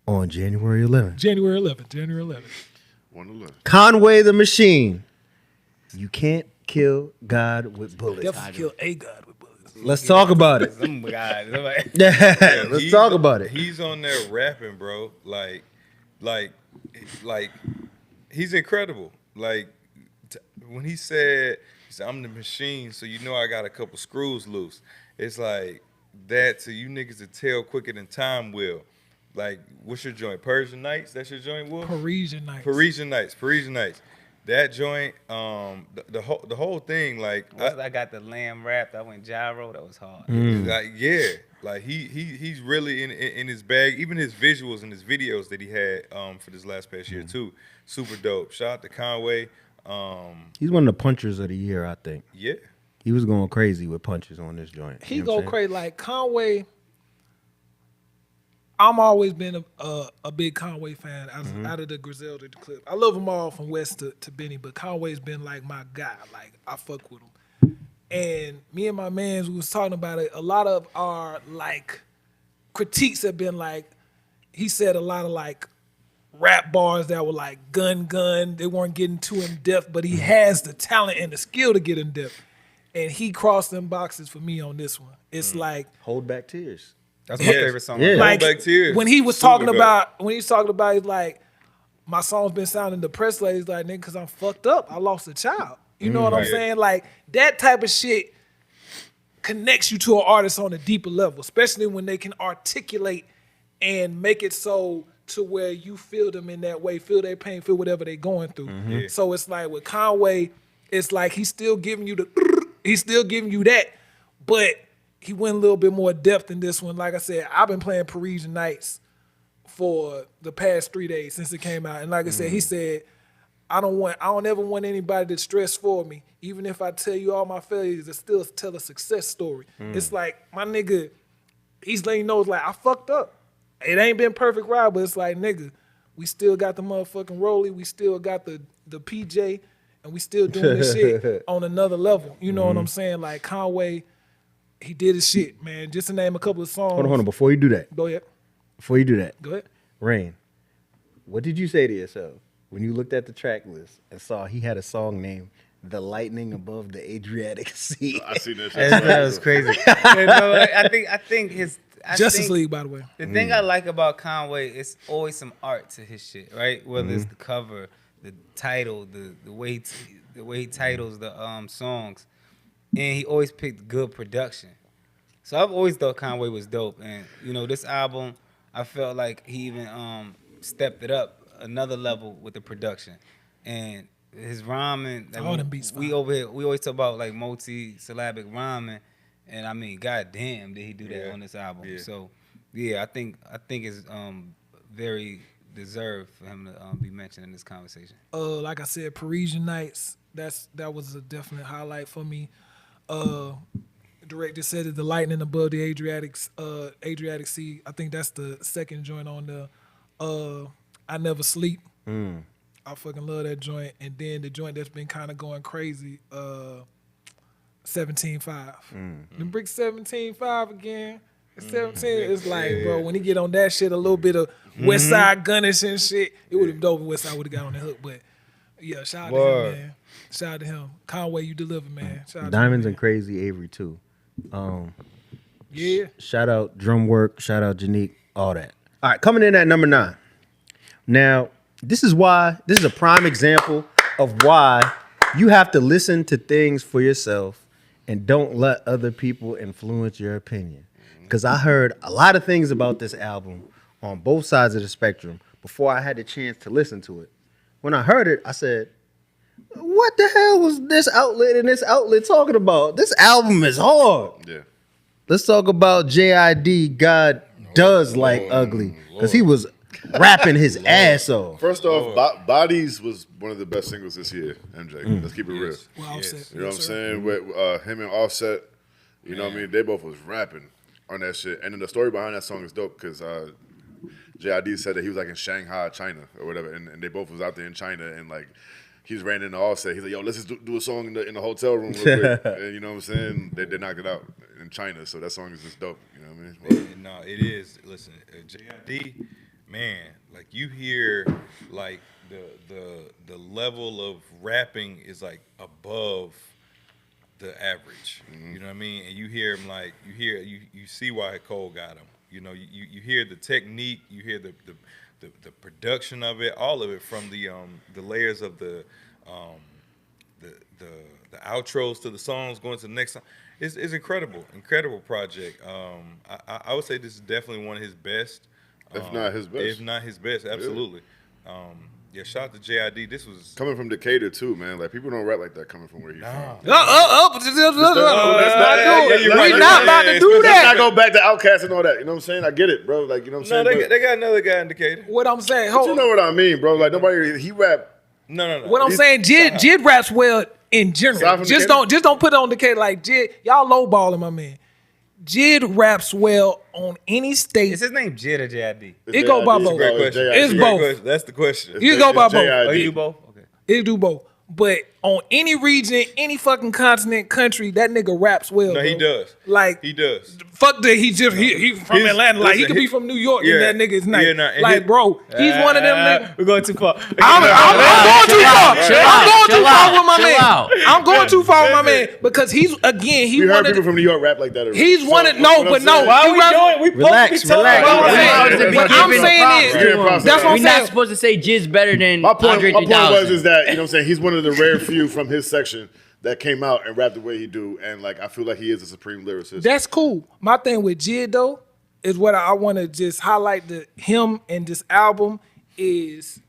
on January 11th. January 11th. 1-11. Conway the Machine. You can't kill God with bullets. Definitely kill a god with bullets. Let's talk about it. Some guys. Let's He's- talk about it. He's on there rapping, bro. Like, he's incredible. Like, when he said, I'm the machine, so you know I got a couple screws loose. It's like that to you niggas to tell quicker than time will. Like, what's your joint? Persian Nights? That's your joint, Wolf? Parisian nights. Parisian Nights. That joint, the whole thing, like, Once I got the lamb wrapped, I went gyro. That was hard. like yeah, like he's really in his bag. Even his visuals and his videos that he had for this last past year too, super dope. Shout out to Conway. He's one of the punchers of the year, I think. Yeah, He was going crazy with punches on this joint. He You know what go I'm saying? crazy. Like Conway, I'm always been a big Conway fan out of the Griselda clip. I love them all from West to Benny, but Conway's been like my guy. Like I fuck with him. And me and my mans, we was talking about it. A lot of our like critiques have been like, he said a lot of like rap bars that were like gun. They weren't getting too in depth, but he has the talent and the skill to get in depth. And he crossed them boxes for me on this one. It's like Hold Back Tears. That's my Yes. favorite song. Yeah. like Back Tears. when he was Super talking dope. about he's like my song's been sounding depressed lately. He's like, nigga, cause I'm fucked up. I lost a child. You know what I'm Right. saying? Like that type of shit connects you to an artist on a deeper level, especially when they can articulate and make it so to where you feel them in that way, feel their pain, feel whatever they're going through. Yeah. So it's like with Conway, it's like he's still giving you that, but he went a little bit more depth in this one. Like I said, I've been playing Parisian Nights for the past 3 days since it came out. And like I said, he said, I don't ever want anybody to stress for me. Even if I tell you all my failures, I still tell a success story. It's like, my nigga, he's letting you know, it's like, I fucked up. It ain't been perfect ride, but it's like, nigga, we still got the motherfucking rollie, we still got the PJ, and we still doing this shit on another level. You know what I'm saying? Like Conway, he did his shit, man. Just to name a couple of songs. Hold on. Before you do that, Go ahead. Go ahead. Rain, what did you say to yourself when you looked at the track list and saw he had a song named "The Lightning Above the Adriatic Sea"? I seen that shit. That was crazy. You know, I think his Justice League, by the way. The thing I like about Conway is always some art to his shit, right? Whether it's the cover, the title, the way he titles the songs, and he always picked good production. So I've always thought Conway was dope, and you know this album, I felt like he even stepped it up another level with the production, and his rhyming. Like, All them beats we fire. over here, we always talk about like multi-syllabic rhyming. And I mean, goddamn, did he do that Yeah. on this album? Yeah. So, yeah, I think it's very deserved for him to be mentioned in this conversation. Like I said, Parisian Nights. That was a definite highlight for me. Director said that the lightning above the Adriatic Sea. I think that's the second joint on the. I Never Sleep. I fucking love that joint. And then the joint that's been kind of going crazy. 17.5. The brick 17.5 again. 17 is like, bro, when he get on that shit, a little bit of West Side Gunnish and shit, it would have been dope if West Side would have got on the hook. But yeah, shout out to him, man. Shout out to him. Conway, you deliver, man. Shout out Diamonds to and Crazy Avery too. yeah. Shout out Drum Work. Shout out Janique. All that. All right, coming in at number 9. Now, this is a prime example of why you have to listen to things for yourself and don't let other people influence your opinion. Because I heard a lot of things about this album on both sides of the spectrum before I had the chance to listen to it. When I heard it, I said, what the hell was this outlet and this outlet talking about? This album is hard. Yeah. Let's talk about JID, God Does Like Ugly. Because he was rapping his ass off. First off, Bodies was one of the best singles this year, MJ. Let's keep it real. Well, Offset. You know what I'm saying? With him and Offset, you know what I mean? They both was rapping on that shit. And then the story behind that song is dope because JID said that he was like in Shanghai, China or whatever. And they both was out there in China and like he just ran into Offset. He's like, yo, let's just do a song in the hotel room real quick. And you know what I'm saying? They knocked it out in China. So that song is just dope. You know what I mean? No, it is. Listen, JID, man, like you hear like the level of rapping is like above the average. You know what I mean? And you hear him like you see why Cole got him. You know, you hear the technique, you hear the production of it, all of it from the layers of the outros to the songs going to the next song. It's incredible project. I would say this is definitely one of his best. If not his best. If not his best, absolutely. Yeah, shout out to JID. This was coming from Decatur too, man. Like people don't rap like that coming from where he's from. We not about to do Let's not that. go back to Outkast and all that. You know what I'm saying? I get it, bro. Like you know what I'm no. saying. They got another guy in Decatur. What I'm saying, But you know what I mean, bro. Like nobody he rap. No. what I'm saying, Jid raps well in general. Aside from Just Decatur? don't put it on Decatur like Jid. Y'all lowballing my man. Jid raps well on any state. Is his name Jid or JID? It go by both. Great question. It's Great both. question. That's the question. You go by both. Oh, you do both? Okay. It do both. But on any region, any fucking continent, country, that nigga raps well. No, he bro. does. Like He does. fuck that. He from His- Atlanta. Like he listen, could be his- from New York, yeah. and that nigga is nice. Yeah, nah, and like his- bro, he's one of them niggas. We're going too far. I'm going too far. I'm going too far with my Chill man. out. I'm going too far with my man because he's We one heard of people the, from New York rap like that. Already. he's one of no, but no. Why he are we raps- doing? We Relax, supposed to be relax. talking What about I'm saying- Supposed to be what I'm giving saying props is, to him. that's what We're I'm not saying. supposed to say Jid's better than My point Andre was 3000. is that you know what I'm saying he's one of the rare few from his section that came out and rapped the way he do, and like I feel like he is a supreme lyricist. That's cool. My thing with Jid though is what I want to just highlight him and this album is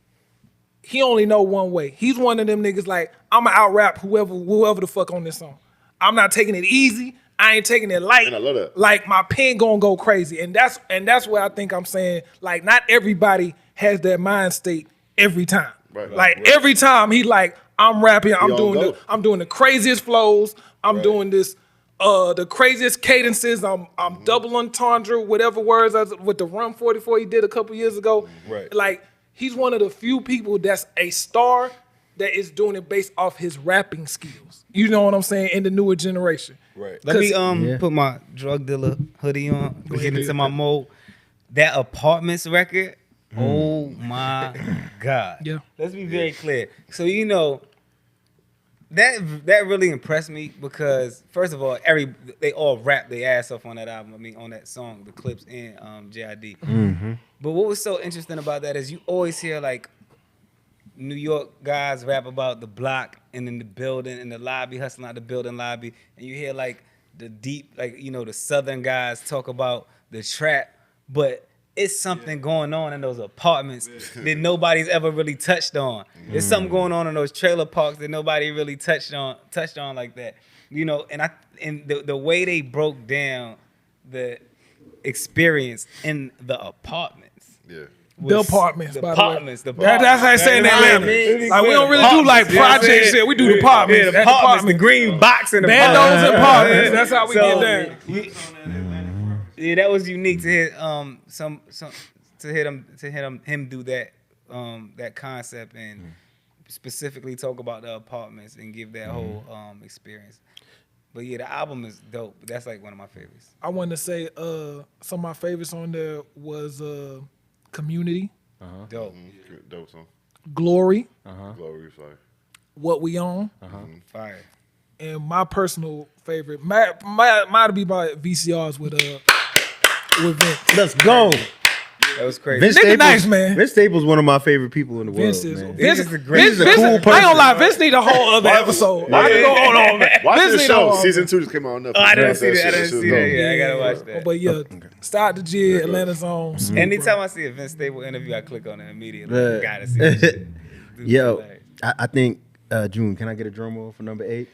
he only know one way. He's one of them niggas like I'ma out rap whoever the fuck on this song. I'm not taking it easy. I ain't taking it light. And I love that. Like my pen gonna go crazy, and that's what I think I'm saying. Like not everybody has that mind state every time. Right. Like every time he like I'm rapping, I'm on doing go. I'm doing the craziest flows. I'm doing this the craziest cadences. I'm double entendre, whatever words with the Run 44 he did a couple years ago. Right. Like he's one of the few people that's a star that is doing it based off his rapping skills. You know what I'm saying? In the newer generation. Right. Let me 'Cause- put my drug dealer hoodie on to get into my mode. That Apartments record, oh my God. Yeah. Let's be very clear. So you know, that really impressed me because first of all, they all rap their ass off on that album. I mean, on that song, the clips and JID. But what was so interesting about that is you always hear like New York guys rap about the block and in the building, in the lobby, hustling out the building lobby, and you hear like the deep, like you know, the Southern guys talk about the trap, but it's something going on in those apartments that nobody's ever really touched on. There's something going on in those trailer parks that nobody really touched on like that. You know, and the way they broke down the experience in the apartments. Yeah. The apartments, The by apartments. the way. That's how I say in Atlanta. Like we don't really do like project shit. We do the apartments. Yeah, the That's apartments, the green box in the Bandos and apartments. apartments. That's how we So, get down. Yeah, that was unique to hear him do that that concept and specifically talk about the apartments and give that whole experience. But yeah, the album is dope. That's like one of my favorites. I wanted to say some of my favorites on there was Community, Dope. Dope song. Glory, Glory, sorry. What We Own, Fire. and my personal favorite might be my VCRs with Vince. Let's go. That was crazy. Vince Nigga Staples, nice, man. Vince Staples, one of my favorite people in the world. Vince is Man. Vince is a great- Vince, He's a Vince, cool I ain't gonna person. lie, Vince need a whole other episode. I can go on, man. Watch Vince the need a show. whole- Season 2 just came out on Netflix. I didn't Watch see that. I shit. didn't That see shit's that. dope. Yeah, I gotta watch that. But yeah, start the Jid, Atlanta's on. Anytime I see a Vince Staples interview, I click on it immediately. Right. Gotta see that shit. Dude, Yo, hilarious. I think June. Can I get a drum roll for number 8?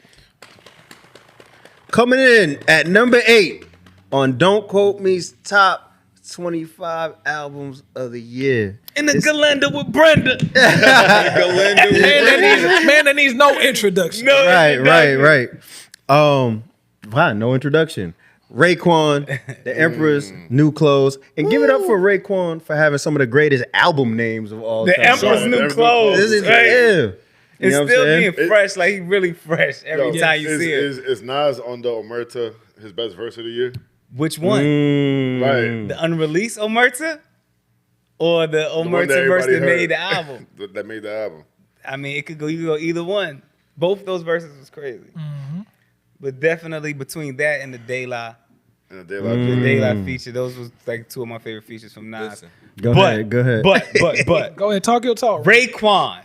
Coming in at number 8 on Don't Quote Me's top 25 albums of the year. In the Galenda with Brenda. Man that needs no introduction. Right. Wow, no introduction. Raekwon, the Emperor's New Clothes, and give it up for Raekwon for having some of the greatest album names of all The time. Emperor's Sorry, New Emperor's Clothes. This is right? You It's know what I'm still saying? being fresh. Like he really fresh every Yo, time you see it. Is Nas on the Omerta his best verse of the year? Which one? Mm. Right. The unreleased Omerta? or the one Omerta that verse that everybody made heard. the album. That made the album. I mean, you could go either one. Both those verses was crazy. But definitely between that and the De La, And the daylight. the De La feature, those was like two of my favorite features from Nas. Listen, Go ahead. But Go ahead, talk your talk. Raekwon,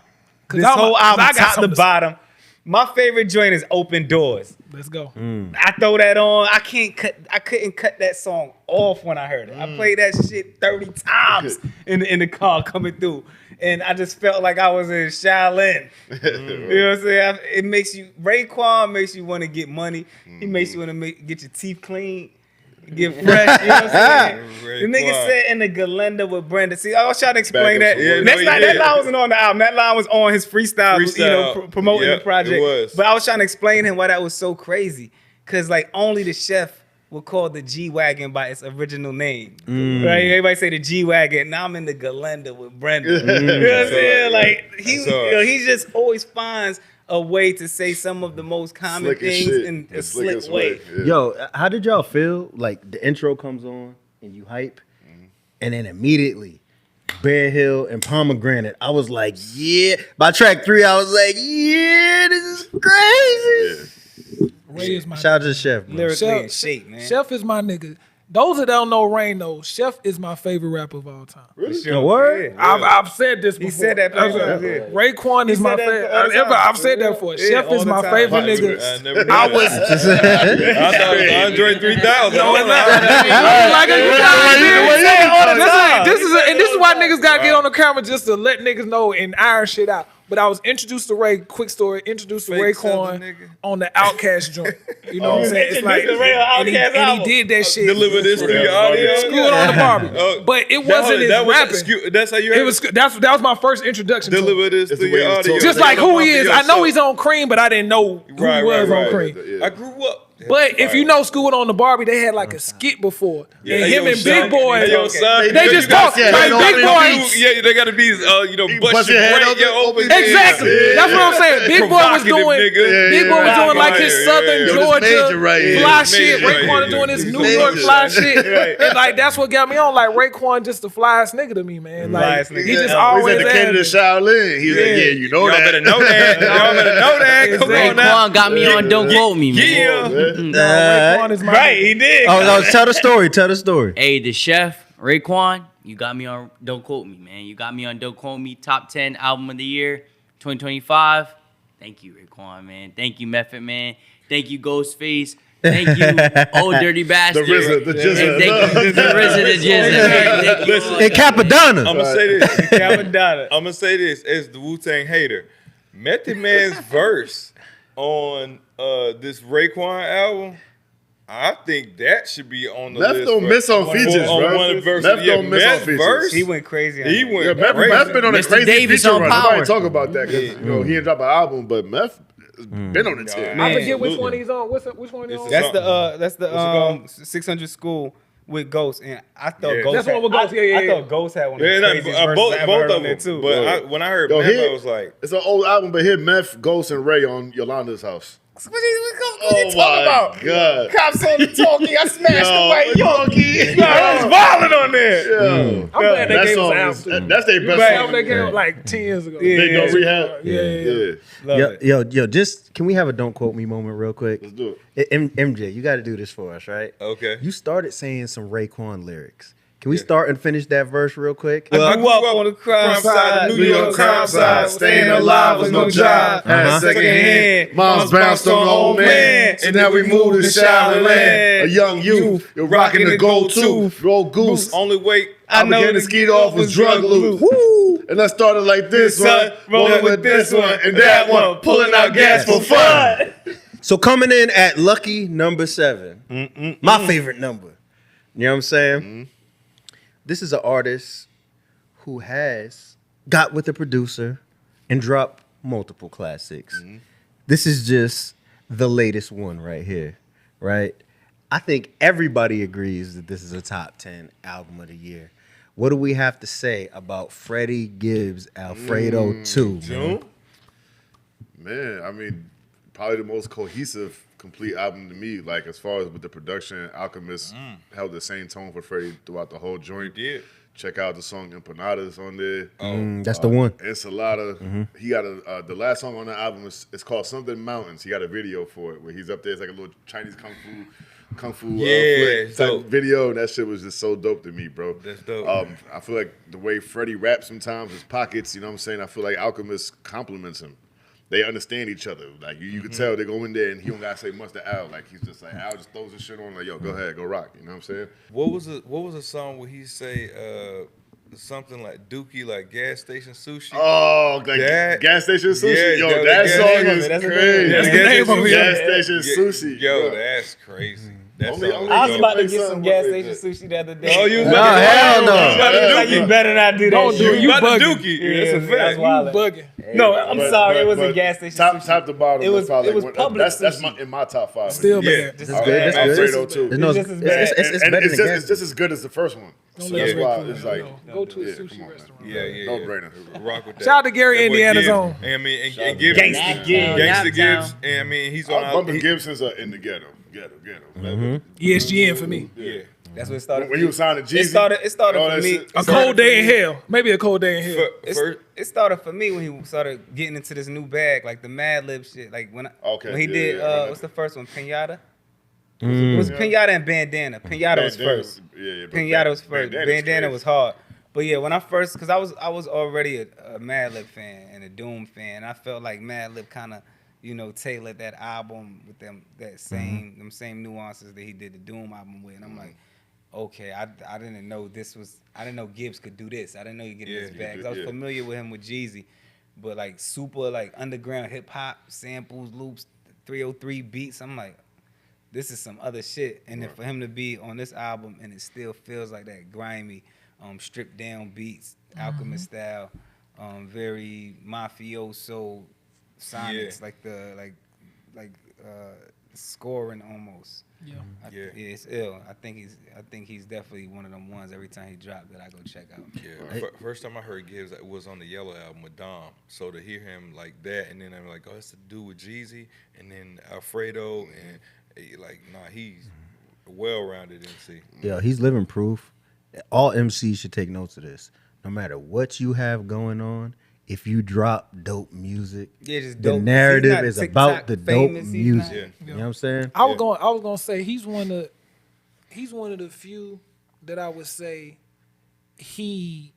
this I'm- whole 'cause album, I got top to something to say. bottom. My favorite joint is Open Doors. Let's go. I throw that on. I couldn't cut that song off when I heard it. I played that shit 30 times in the car coming through. And I just felt like I was in Shaolin. You know what I'm saying? Raekwon makes you want to get money. He makes you want to get your teeth clean, get fresh. You know what I'm saying? The nigga said in the Galenda with Brenda. See, I was trying to explain Back that. and forth. Yeah, That line wasn't on the album. That line was on his freestyle, promoting the project. it was. But I was trying to explain him why that was so crazy. Cause like only the chef would call the G-Wagon by its original name. Right? Everybody say the G-Wagon. Now I'm in the Galenda with Brenda. You know what I'm saying? Like he just always finds a way to say some of the most common Slick as things shit. in a The slick slickest way. Yeah. Yo, how did y'all feel? Like the intro comes on and you hype, and then immediately Bear Hill and Pomegranate. I was like, yeah. By track 3, I was like, yeah, this is crazy. Ray is my Shout out to the chef, bro. Lyrically Chef- in shape, man. Chef is my nigga. Those that don't know Rain though, Chef is my favorite rapper of all time. The word? Yeah. I've said this before. He said that plenty times, yeah. Raekwon is He my said that favorite. all the time. I've said that before. Yeah, Chef all is the my time. favorite I nigga. never I knew was that. I thought it was Andre 3000. No, it's not. This is why niggas gotta get on the camera just to let niggas know and iron shit out. But I was introduced to Ray, quick story, introduced to Fake Southern Raekwon nigga. on the Outkast joint. You know what I'm saying? It's like, Introduced to Ray on and he, Outkast and he album. did that shit. Deliver this through your audio. Screw it on the Barbie. But it wasn't his rapping. That's how you heard It was that was my first introduction to him. deliver this It's through the way your he's audio. talking. Just like who he is. I know So- he's on Cream, but I didn't know who he was on Cream. Yeah. I grew up. But if you know School on the Barbie, they had like a skit before. Yeah, And hey, him yo, and son. Big Boy, Hey, yo, son. they You just got- talk. yeah, Like they Big don't Boy. know Yeah, they gotta be, bust your head brain, open, open Exactly. Yeah. That's what I'm saying. Big Boy was Provocative doing. nigga. Big Boy was doing like his Yeah, Southern yeah, yeah. Georgia Major right here. fly Major shit. right Raekwon here. doing his He's New major. York fly shit, and like that's what got me on. Like Raekwon, just the flyest nigga to me, man. Like Flyest nigga. he just He's always dedicated to had Shaolin. He's like, yeah, you know Y'all that. better know that. Y'all better know that. Come on now. Raekwon got me on Don't Quote Me, man. Yeah. Raekwon is my Right, nigga. he did. Oh, tell the story. Tell the story. Hey, the chef, Raekwon, you got me on Don't Quote Me, man. You got me on Don't Quote Me, top 10 album of the year, 2025. Thank you, Raekwon, man. Thank you, Method Man. Thank you, Ghostface. Thank you, Old Dirty Bastard. The RZA, the And Jizza. thank you, the RZA, the Jizza. Thank you all. In Capadonna. I'm gonna say this. Capadonna. I'm gonna say this as the Wu-Tang hater. Method Man's verse on this Raekwon album, I think that should be on the Meth list. don't for- miss on features, on bro. one verse. Meth Yeah, don't miss on Meth's features. verse, He went crazy. On he that. went Yeah, Meth crazy. been on a Mr. crazy Davis feature on run. Power. Nobody talk about that because he didn't drop an album, but Meth has been on the tip. I forget which Absolutely. one he's on. Which one he's on? That's the What's it called? 600 School with Ghost, and I thought Yeah. Ghost. That's one with Ghost, yeah. I thought Ghost had one of the Yeah, no, craziest verses both I ever heard of on there them too. But when I heard Yo, Meth, here- I was like, It's an old album, but here Meth, Ghost, and Ray on Yolanda's house. What you talking about? God. Cops on the talkie. I smashed the white Yorkie. Yo. I was violent on there. Yo. I'm glad they That gave us song an is, album. that's their best Right. song. Album they came out like 10 years ago. Yeah. They go rehab. Yeah. Love it. Yo, just can we have a don't quote me moment real quick? Let's do it. MJ, you got to do this for us, right? okay. You started saying some Raekwon lyrics. Can we start and finish that verse real quick? I grew up on the crime side, New York crime side. Staying alive was no job. Had second hand. Mom's bounced on the old man. And now we moved to Shaolin A young youth. You're rocking the gold tooth. Roll goose. Only way I began to skeet off was drug loot. Woo! And I started like this one, rolling with this one and that one, pulling out gas for fun. So coming in at lucky number 7, my favorite number. You know what I'm saying? This is an artist who has got with a producer and dropped multiple classics. This is just the latest one right here, right? I think everybody agrees that this is a top 10 album of the year. What do we have to say about Freddie Gibbs, Alfredo 2? Man? Man, I mean, probably the most cohesive complete album to me. Like as far as with the production, Alchemist held the same tone for Freddie throughout the whole joint. He did. Check out the song Empanadas on there. That's the one. Ensalada. He got the last song on the album is called Something Mountains. He got a video for it where he's up there. It's like a little Chinese kung fu flick type dope. video. And that shit was just so dope to me, bro. That's dope. I feel like the way Freddie raps sometimes, his pockets, you know what I'm saying? I feel like Alchemist compliments him. They understand each other. Like you can tell they go in there and he don't gotta say much to Al. Like he's just like Al just throws his shit on like, yo, go ahead, go rock. You know what I'm saying? What was a song where he say something like Dookie, like gas station sushi? Oh, like That- gas station sushi. Yeah, yo, yo, that gas- song name is of it. That's the crazy. name. That's the name of it. Gas station sushi. Yo, bro. that's crazy. That Only- song only- is I was dope. about to Play get some something gas with station it. sushi the other day. Oh, you was No, about to- hell no. Like, you better not do that. Don't do it. You You about to bugging. Dookie. Yeah, That's a that's fact. wild. Bugging. No, I'm sorry, it wasn't but gas station top, sushi. Top to bottom, It was- that's probably it was like public that's sushi. in my top 5. Still Yeah. bad. That's good. That's Alfredo good. too. There's no, It's just as bad. it's better than It's gas. just as good as the first one. Don't So let that's us why Raekwon it's know. like Go to a yeah, sushi come on, restaurant. man. Yeah. No brainer. Rock with that. Shout out to Gary, That boy Indiana's Gibbs. own. And I mean, Shout out and to Gibbs. Gangsta Gibbs. Gangsta Naptown. Gibbs. And I mean, he's I'm on. bumping Gibson's in the ghetto. ESGN for me. Yeah. That's what it started. When he was signing Jeezy. It started all for that me. shit. A cold day in hell. Maybe a cold day in hell. It started for me when he started getting into this new bag, like the Mad Lib shit. Like when he did what's the first one? Pinata. It was Pinata and Bandana. Pinata was first. Yeah, Pinata was first. Bandana's Bandana crazy. was hard. But yeah, when I first, cause I was already a Mad Lib fan and a Doom fan. I felt like Mad Lib kind of, tailored that album with them same nuances that he did the Doom album with. And I'm like, okay, I didn't know I didn't know Gibbs could do this. I didn't know he could get in this bag. 'Cause I was familiar with him with Jeezy, but like super like underground hip hop samples, loops, 303 beats. I'm like, this is some other shit. And then for him to be on this album and it still feels like that grimy, stripped down beats, Alchemist style, very mafioso sonics, like the scoring almost. Yeah. It's ill. I think he's definitely one of them ones. Every time he dropped that I go check out. Yeah, first time I heard Gibbs was on the Yellow album with Dom. So to hear him like that, and then I'm like, oh, that's to do with Jeezy, and then Alfredo, and he's a well-rounded MC. Yeah, he's living proof. All MCs should take notes of this. No matter what you have going on, if you drop dope music, just the dope. narrative He's not is TikTok about the dope famous, he's music. not- You know what I'm saying? I was gonna say he's one of the few that I would say he's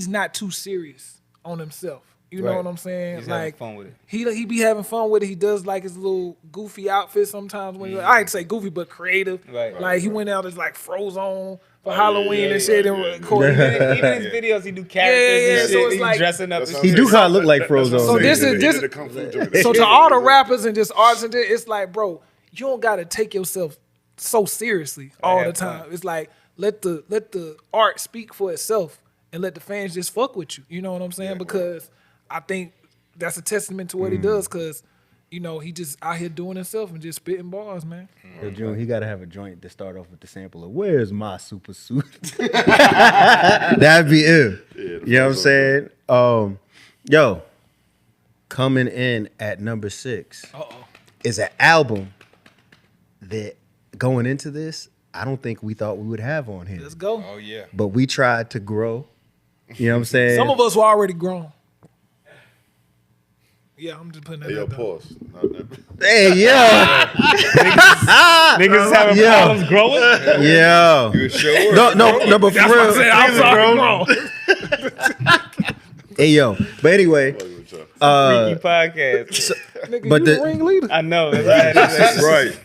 not too serious on himself. You know Right. what I'm saying? He's having like fun with it. he be having fun with it. He does like his little goofy outfit sometimes. When I ain't say goofy, but creative. Right. Like he went out as like Frozone for Halloween and shit and yeah. recorded. Even his videos, he do characters Yeah, and so shit. it's He like- dressing up. That's And what He I'm shit. do kind of look like Frozone. So this is- He did the Kung Fu joint. So to all the rappers and just artists and it's like, bro, you don't gotta take yourself so seriously all the have time. fun. It's like let the art speak for itself and let the fans just fuck with you. You know what I'm saying? Because I think that's a testament to what he does. Because he just out here doing himself and just spitting bars, man. Yo, June, he gotta have a joint to start off with the sample of "Where's my super suit?" That'd be it. You know what I'm saying? Yo, coming in at number 6 is an album that going into this, I don't think we thought we would have on here, Let's go. Oh yeah. but we tried to grow. You know what I'm saying? Some of us were already grown. Yeah, I'm just putting that Hey, yo, out there. pause. Hey, yo, Niggas having Yeah. problems growing. yo. You sure? No, but for That's what I real. said. I'm sorry, grown. Hey, yo. But anyway, Freaky podcast. Nigga, But you the- the ringleader. I know. That's Right.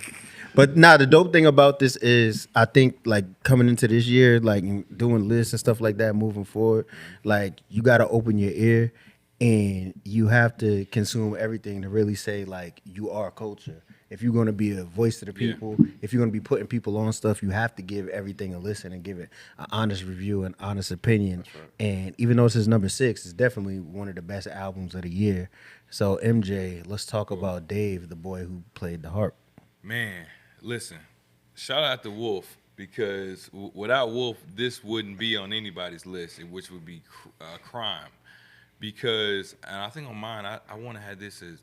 but the dope thing about this is I think like coming into this year, like doing lists and stuff like that, moving forward, like you got to open your ear and you have to consume everything to really say like you are culture. If you're going to be a voice to the people, if you're going to be putting people on stuff, you have to give everything a listen and give it an honest review and honest opinion. And even though this is number 6, it's definitely one of the best albums of the year. So MJ, let's talk about Dave, the boy who played the harp. Man, listen. Shout out to Wolf because without Wolf, this wouldn't be on anybody's list, which would be crime. Because, and I think on mine, I want to have this as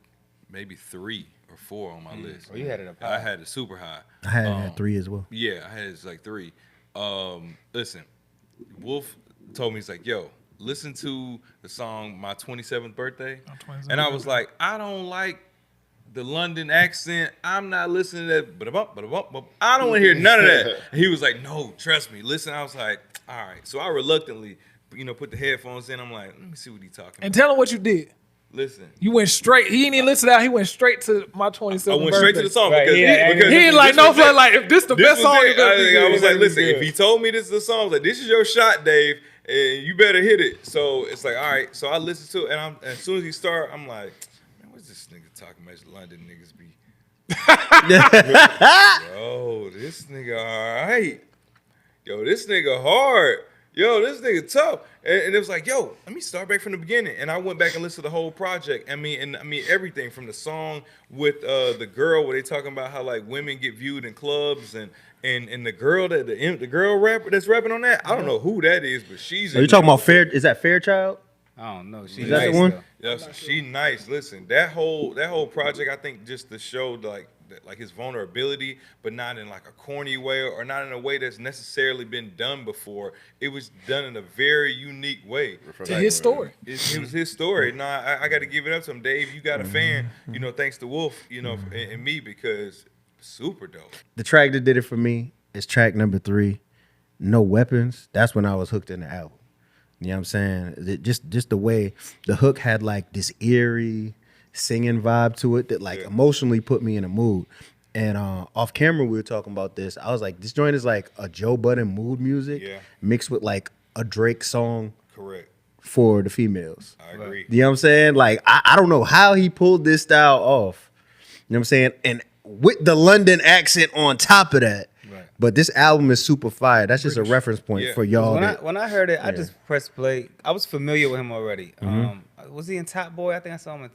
maybe 3 or 4 on my list. Oh, you had it up I high. had it super high. I had it at 3 as well. Yeah, I had it like 3. Listen, Wolf told me, he's like, yo, listen to the song My 27th Birthday. And I was like, I don't like the London accent. I'm not listening to that. I don't want to hear none of that. And he was like, no, trust me. Listen, I was like, all right. So I reluctantly, put the headphones in. I'm like, let me see what he's talking And about. tell him what you did. Listen. You went straight. He didn't even listen to that. He went straight to My 27th I went straight to the song Right, because, yeah, because He ain't like, this no, was it. like, if this the This best was song, it. it better be I good. was It like, better be listen, good. if he told me this is the song, I was like, this is your shot, Dave, and you better hit it. So it's like, all right. So I listened to it, and as soon as he started, I'm like, man, what's this nigga talking about? London niggas be. Yo, this nigga all right. Yo, this nigga hard. Yo, this nigga tough. And it was like, yo, let me start back from the beginning. And I went back and listened to the whole project. I mean everything from the song with the girl where they talking about how like women get viewed in clubs and the girl the girl rapper that's rapping on that. I don't know who that is, but she's. Are you talking about Fair? Is that Fairchild? I don't know. She's Is that the nice, one? though. Yeah, she nice. Listen, that whole project, I think, just to show like his vulnerability, but not in like a corny way or not in a way that's necessarily been done before. It was done in a very unique way. To his story. It was his story. No, I got to give it up to him, Dave. You got a fan, thanks to Wolf, and me, because super dope. The track that did it for me is track number 3, No Weapons. That's when I was hooked in the album. You know what I'm saying? Just the way the hook had like this eerie singing vibe to it that like emotionally put me in a mood. And off camera we were talking about this. I was like, this joint is like a Joe Budden mood music mixed with like a Drake song. Correct. For the females. I agree. You know what I'm saying? Like I don't know how he pulled this style off. You know what I'm saying? And with the London accent on top of that. Right. But this album is super fire. That's just a reference point for y'all. When I heard it, I just pressed play. I was familiar with him already. Was he in Top Boy? I think I saw him. I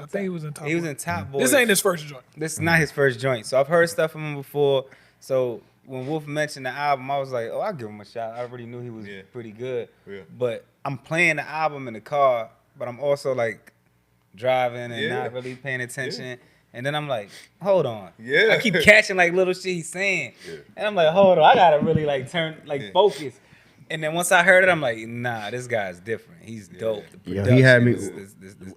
think he was in Top He was Boy. in Top Boy. This ain't his first joint. This is not his first joint. So I've heard stuff from him before. So when Wolf mentioned the album, I was like, oh, I'll give him a shot. I already knew he was pretty good. Yeah. But I'm playing the album in the car, but I'm also like driving and not really paying attention. Yeah. And then I'm like, hold on. Yeah. I keep catching like little shit he's saying. Yeah. And I'm like, hold on, I gotta really like turn, focus. And then once I heard it, I'm like, nah, this guy's different. He's dope. The he had me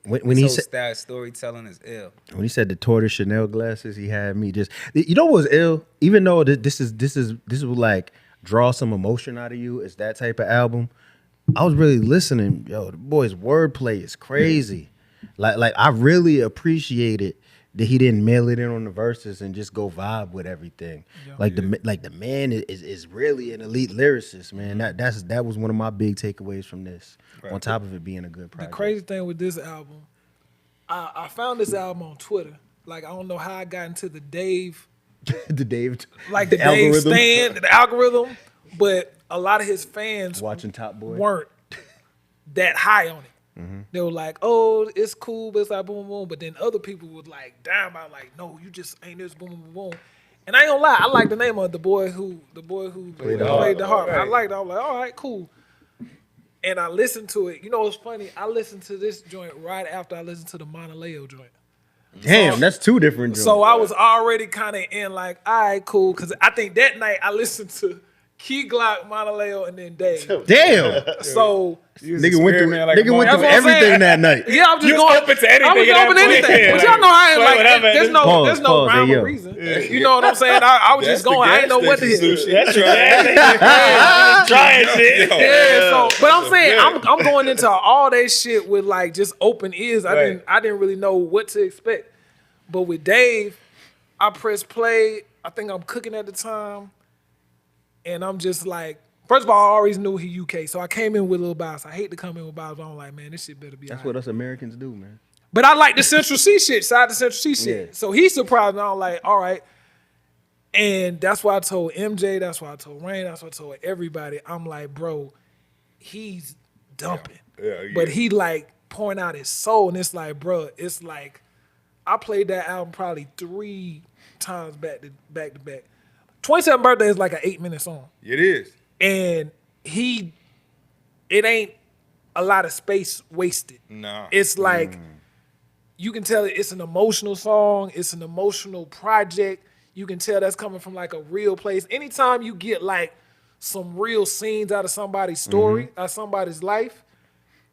when he said storytelling is ill. When he said the tortoise Chanel glasses, he had me just. You know what was ill? Even though this will like draw some emotion out of you. It's that type of album. I was really listening. Yo, the boy's wordplay is crazy. Like I really appreciated that he didn't mail it in on the verses and just go vibe with everything. Yeah. The man is really an elite lyricist, man. That was one of my big takeaways from this. Right. On top of it being a good project. The crazy thing with this album, I found this album on Twitter. Like I don't know how I got into the Dave, Dave stand, the algorithm, but a lot of his fans watching Top Boy weren't that high on it. Mm-hmm. They were like, "Oh, it's cool," but it's like boom, boom, boom. But then other people would like, "Damn!" I'm like, "No, you just ain't this boom, boom, boom." And I ain't gonna lie, I like the name of the boy who played the harp. Right. I liked it. I was like, "All right, cool." And I listened to it. You know what's funny? I listened to this joint right after I listened to the Monaleo joint. Damn, that's two different joints. So I was already kind of in like, all right, cool, because I think that night I listened to Key Glock, Monaleo, and then Dave. Damn. So nigga went through everything that night. Yeah, I'm just going open to anything. I was open to anything. But y'all know I ain't like. There's no rhyme or reason. You know what I'm saying? I was just going. I ain't know what to hit. That's right. Trying shit. Yeah. So, but I'm saying I'm going into all that shit with like just open ears. I didn't really know what to expect. But with Dave, I pressed play. I think I'm cooking at the time. And I'm just like, first of all, I always knew he UK, so I came in with a little bias. I hate to come in with bias, but I'm like, man, this shit better be. That's what us Americans do, man. But I like the Central C shit, side to Central C shit. Yeah. So he surprised me. I'm like, all right. And that's why I told MJ, that's why I told Rain, that's why I told everybody. I'm like, bro, he's dumping. Yeah. But he like pouring out his soul, and it's like, bro, it's like, I played that album probably 3 times back to back. 27th Birthday is like an 8-minute song. It is. And it ain't a lot of space wasted. No. It's like you can tell it's an emotional song. It's an emotional project. You can tell that's coming from like a real place. Anytime you get like some real scenes out of somebody's story, out of somebody's life,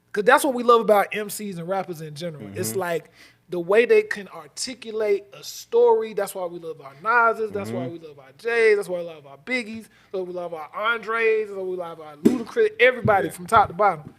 because that's what we love about MCs and rappers in general. It's like the way they can articulate a story. That's why we love our Nas's. That's why we love our J's. That's why we love our Biggies. That's why we love our Andres. That's why we love our Ludacris. Everybody from top to bottom.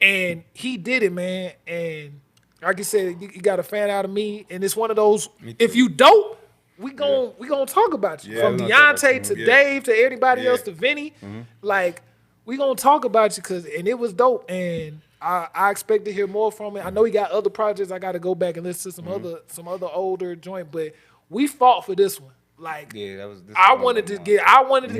And he did it, man. And like I said, you got a fan out of me. And it's one of those, if you dope, we gonna talk about you. From Deante to Dave to everybody else to Vinnie. Like, we gonna talk about you and it was dope. And I expect to hear more from it. I know he got other projects. I got to go back and listen to some other older joint, but we fought for this one. Like, I wanted to get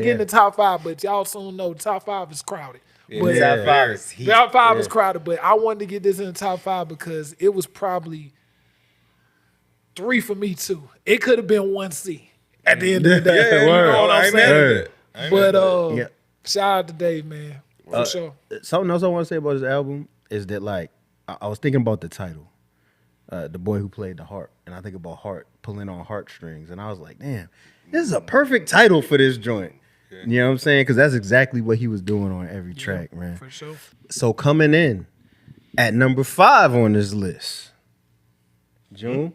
in the top 5, but y'all soon know the top 5 is crowded. But top 5 is crowded, but I wanted to get this in the top 5 because it was probably 3 for me too. It could have been 1C at the end of the day. You know what I'm saying? But shout out to Dave, man. For sure. Something else I want to say about this album is that, like, I was thinking about the title, The Boy Who Played the Harp, and I think about Heart, pulling on heartstrings, and I was like, damn, this is a perfect title for this joint. You know what I'm saying? Because that's exactly what he was doing on every track, man. For sure. So coming in at number 5 on this list, June.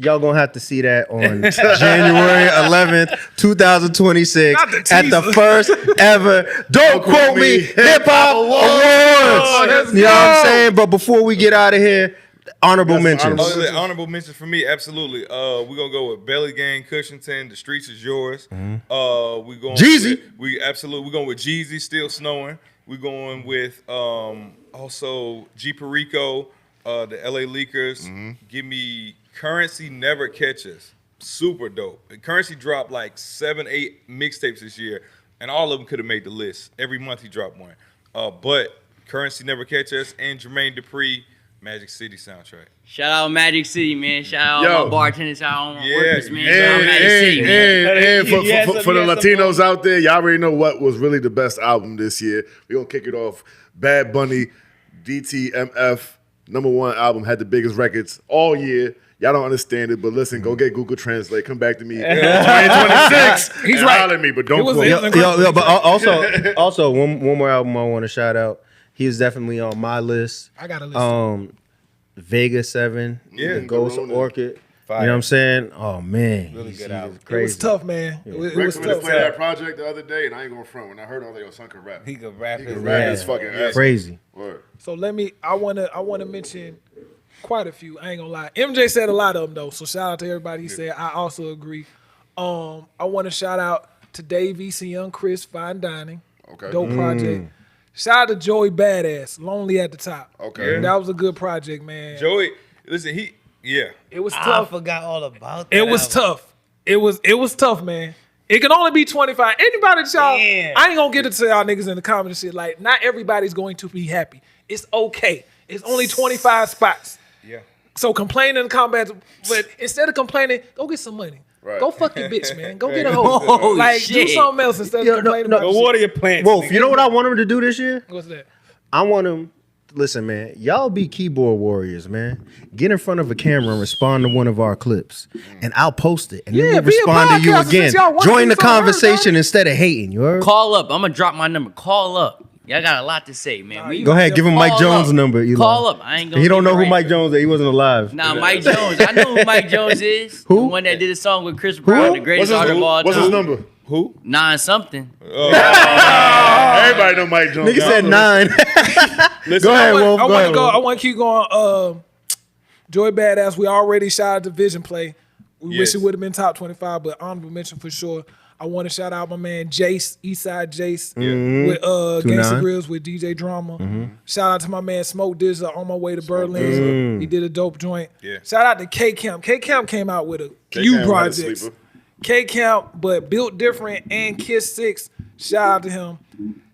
Y'all gonna have to see that on January 11th, 2026 at the first ever Don't Quote Me Hip Hop Awards. You know what I'm saying? But before we get out of here, honorable mentions. Honorable mentions for me, absolutely. We're gonna go with Belly Gang, Cushington, The Streets Is Yours. We going Jeezy. We're going with Jeezy, Still Snowing. We're going with also G Perico, the LA Leakers. Give me Currency Never Catch Us. Super dope. Currency dropped like 7, 8 mixtapes this year, and all of them could have made the list. Every month he dropped one. But Currency Never Catch Us and Jermaine Dupri, Magic City soundtrack. Shout out Magic City, man. Shout out all my bartenders, shout out all my workers, man. Shout out And, Magic City, man. and for the Latinos out there, y'all already know what was really the best album this year. We're going to kick it off. Bad Bunny, DTMF, #1 album, had the biggest records all year. Y'all don't understand it, but listen, go get Google Translate. Come back to me in 2026. He's and right. holler at me, but don't quote. But also one more album I want to shout out. He is definitely on my list. I got a list. Vega 7, the Ghost Orchid. Fire. You know what I'm saying? Oh man, Really good album. Crazy. It was tough, man. It was Raekwon tough. played that project the other day, and I ain't going front. When I heard it, I was like, yo, son can rap. He could rap his His fucking ass. Crazy. Word. So I wanna mention quite a few. I ain't gonna lie. MJ said a lot of them though. So shout out to everybody he said. I also agree. I want to shout out to Dave East and Young Chris, Fine Dining. Okay. Dope project. Shout out to Joey Badass, Lonely at the Top. Okay. That was a good project, man. Joey, listen, It was I tough. forgot all about that. It was tough. It was tough, man. It can only be 25. Anybody that y'all, Damn. I ain't gonna get it to y'all niggas in the comments and shit. Like, not everybody's going to be happy. It's okay. It's only 25 spots. Yeah. So complain in the comments, but instead of complaining, go get some money. Right. Go fuck your bitch, man. Go get a hoe. Oh, Like, do shit. something else instead of complaining about Go shit. water your plants. Wolf, you know what I want him to do this year? What's that? I want him. Listen, man, y'all be keyboard warriors, man. Get in front of a camera and respond to one of our clips, and I'll post it, and then Yeah, we'll be a respond to you podcaster again. since y'all wanna Join be the so heard, conversation instead of hating. You heard? Call up. I'm gonna drop my number. Call up. Y'all got a lot to say, man. you Go ahead, give him Mike Call Jones' up. number. Eli. Call up. I ain't gonna. He don't be know who right. Mike Jones is. He wasn't alive. Nah, Mike Jones. I know who Mike Jones is. Who? The one that did a song with Chris Brown, the greatest artist of all time. What's his number? Who? 9 something. Everybody know Mike Jones. Nigga said 9. Go ahead, Wolf. Go ahead, Wolf. I want to keep going. Joy Badass. We already shout out to Vision Play. We wish it would have been top 25, but honorable mention for sure. I want to shout out my man Jace, Eastside Jace, with Gangsta 2-9. Grills with DJ Drama. Shout out to my man Smoke Dizzler on my way to Berlin. He did a dope joint. Yeah. Shout out to K Camp. K Camp came out with a few projects. K Camp, but built different, and Kiss 6. Shout out to him.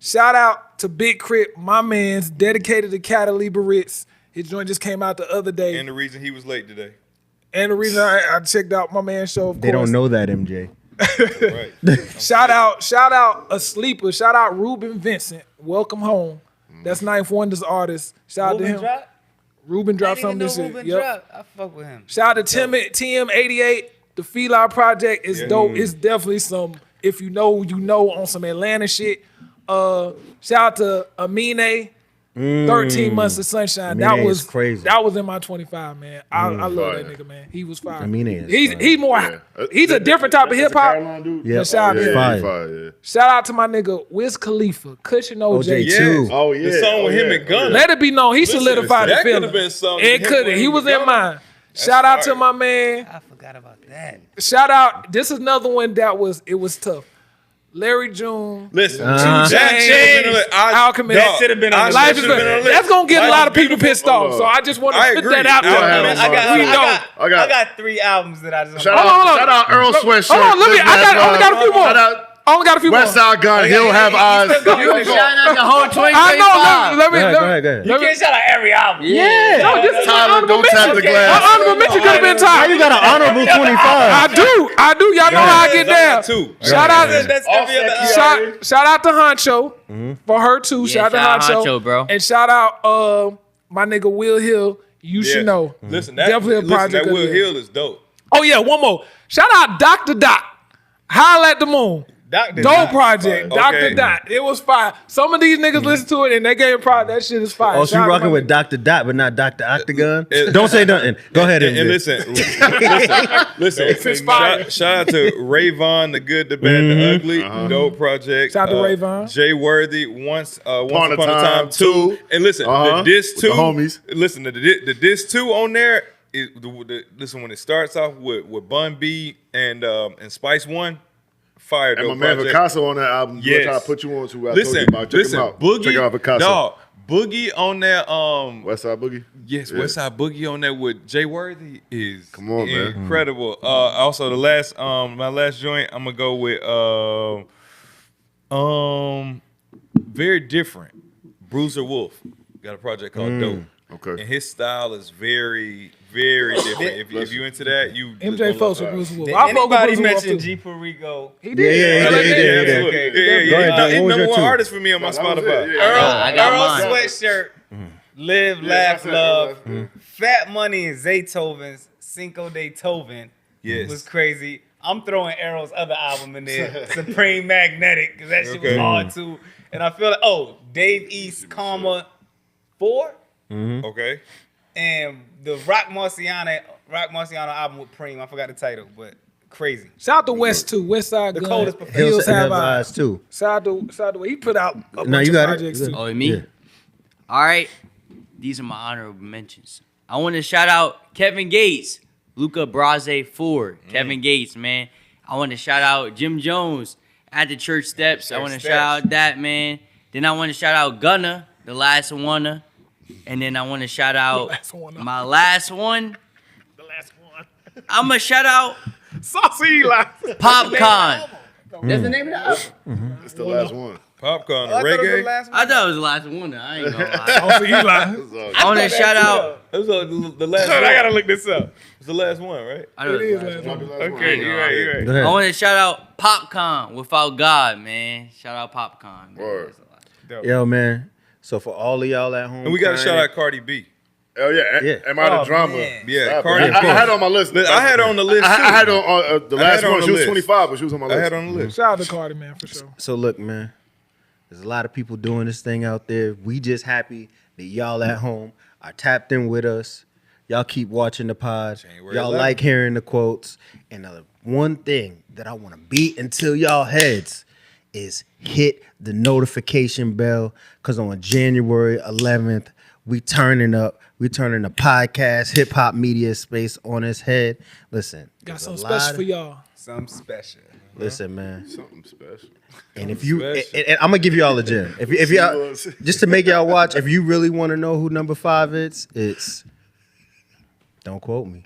Shout out to Big Crit, my man's dedicated to Catalina Ritz. His joint just came out the other day. And the reason he was late today. And the reason I checked out my man's show, of They course. don't know that, MJ. Right. Shout out a sleeper. Shout out Ruben Vincent. Welcome home. That's Ninth Wonder's artist. Shout out to him. Ruben dropped something this year. Yep. I fuck with him. Shout out to TM88. The Feli Project is dope. It's definitely some, if you know, on some Atlanta shit. Shout out to Amine. 13 months of sunshine. Amine That is was crazy. That was in my 25, man. I love that Fire. nigga, man. He was fire. Amine is He's more. Yeah. He's a different type of hip hop. Yeah, shout out to him. fire. Shout out to my nigga Wiz Khalifa, Cushion OJ. OJ too. Oh yeah, The song with him and Gunna. Let it be known, he solidified the that feeling. could've been something. It could have. He was in mine. Shout out to my man. I forgot about that. Shout out. This is another one that was tough. Larry June. Listen, Uh-huh. that shit been on the- Alchemist. dog, That should've been on I the Life should've is been on the list. That's gonna get a Life lot is of people Beautiful. pissed off. So I just want to I put agree. that out I there. agree. I We know. got 3 albums that I just Shout Hold on, out, shout out Earl Sweatshirt. Hold on, let me. I only got a few more. Shout out I only got a few more. West Side Gun. He'll have eyes. You can shout out the whole 2025. I know. Let me. Go ahead. You can't shout out every album. Yeah. No, this is my Tyler, honorable don't tap mention. the glass. My honorable mention could have been Now tied. you got an honorable 25. I do. Y'all know how I get down. Two. Shout out. That's every other album. Shout out to Honcho for her too. Shout out to Honcho, bro. And shout out my nigga Will Hill. You should know. Listen, Definitely a project that of Will the- Hill is dope. Oh yeah, one more. Shout out Dr. Doc. Holla at the Moon. Dope project. Fire. Dr. Okay. Dot. It was fire. Some of these niggas listen to it and they gave pride. That shit is fire. Oh, so you Shout out to rocking my with nigga. Dr. Dot, but not Dr. Octagon? It- Don't say nothing. Go ahead And and listen, is fire. shout out to Rayvon, the good, the bad, the ugly, dope project. Shout out to Rayvon. Jay Worthy, once upon a a time Time two. And listen, the diss With two, the homies. listen, the diss two on there. Listen, when it starts off with Bun B and Spice One, fire And dope my man project. Picasso on that album. Yes. Which I put you on to. I told you Listen, about. Check him out. Boogie, Check out Picasso. dog, Boogie on that West Side Boogie. Yes, Yeah. Westside Boogie on that with Jay Worthy is Come on, man. incredible. Also the last my last joint, I'm gonna go with very different. Bruiser Wolf got a project called Dope. Okay. And his style is very, very different. If you into that, you MJ folks with Bruce Wolf. Did I fuck with anybody Bruce Wolf mention too. G Perico? He did. Yeah, he did. absolutely. Yeah. Go ahead, He's what was number your one two? artist for me on my That was Spotify. it, yeah. I got Earl mine. Sweatshirt, Live, Laugh, Love, Fat Money and Zaytoven's Cinco de Toven Yes. was crazy. I'm throwing Errol's other album in there, Supreme Magnetic, because that shit was Okay. hard too. And I feel like, Dave East, comma, 4, Okay. and the Rock Marciano album with Preem. I forgot the title, but crazy. Shout out to West too. West Side The Gun. coldest professor. Hills have eyes eyes. too. Shout out to he put out a No, bunch you of got projects it. too. Oh, me? Yeah. All right. These are my honorable mentions. I want to shout out Kevin Gates, Luca Brase Ford, Kevin Gates, man. I want to shout out Jim Jones at the church steps. I want to shout out that, man. Then I want to shout out Gunna, the last one. And then I want to shout out last one. my last one. The last one. I'm going to shout out Saucy Eli. Popcorn. That's the name of the album. It's the last one. Popcorn, I thought it was the reggae. last one. I thought it was the last one. I ain't gonna lie. Saucy Eli. I want to shout out. It was the last one. I gotta look this up. It was the last one, right? I know It it's is the last last one. one. Okay, you're right. Go ahead. I want to shout out Popcorn without God, man. Shout out Popcorn. Man. Word. Yo, man. So for all of y'all at home, And we got to crying- shout out Cardi B. Oh yeah. Yeah. Am I the Oh, drama? man. Yeah, I, Cardi. I had her on my list. I had her on the list, I too. had her on the I had last her on one. the She was list. 25, but she was on my I list. had her on the list. Shout out to Cardi, man, for sure. So look, man, there's a lot of people doing this thing out there. We just happy that y'all at home are tapped in with us. Y'all keep watching the pod. January Y'all 11th. like hearing the quotes. And the one thing that I want to beat into y'all heads is hit the notification bell, because on January 11th, we turning up. We turning the podcast, hip hop media space on its head. Listen, Got there's something a lot special of- for y'all. Something special. Listen, man. Something special. And if you, Special. and I'm gonna give y'all a gem. If y'all, was. just to make y'all watch, if you really want to know who number 5 is, it's, don't quote me.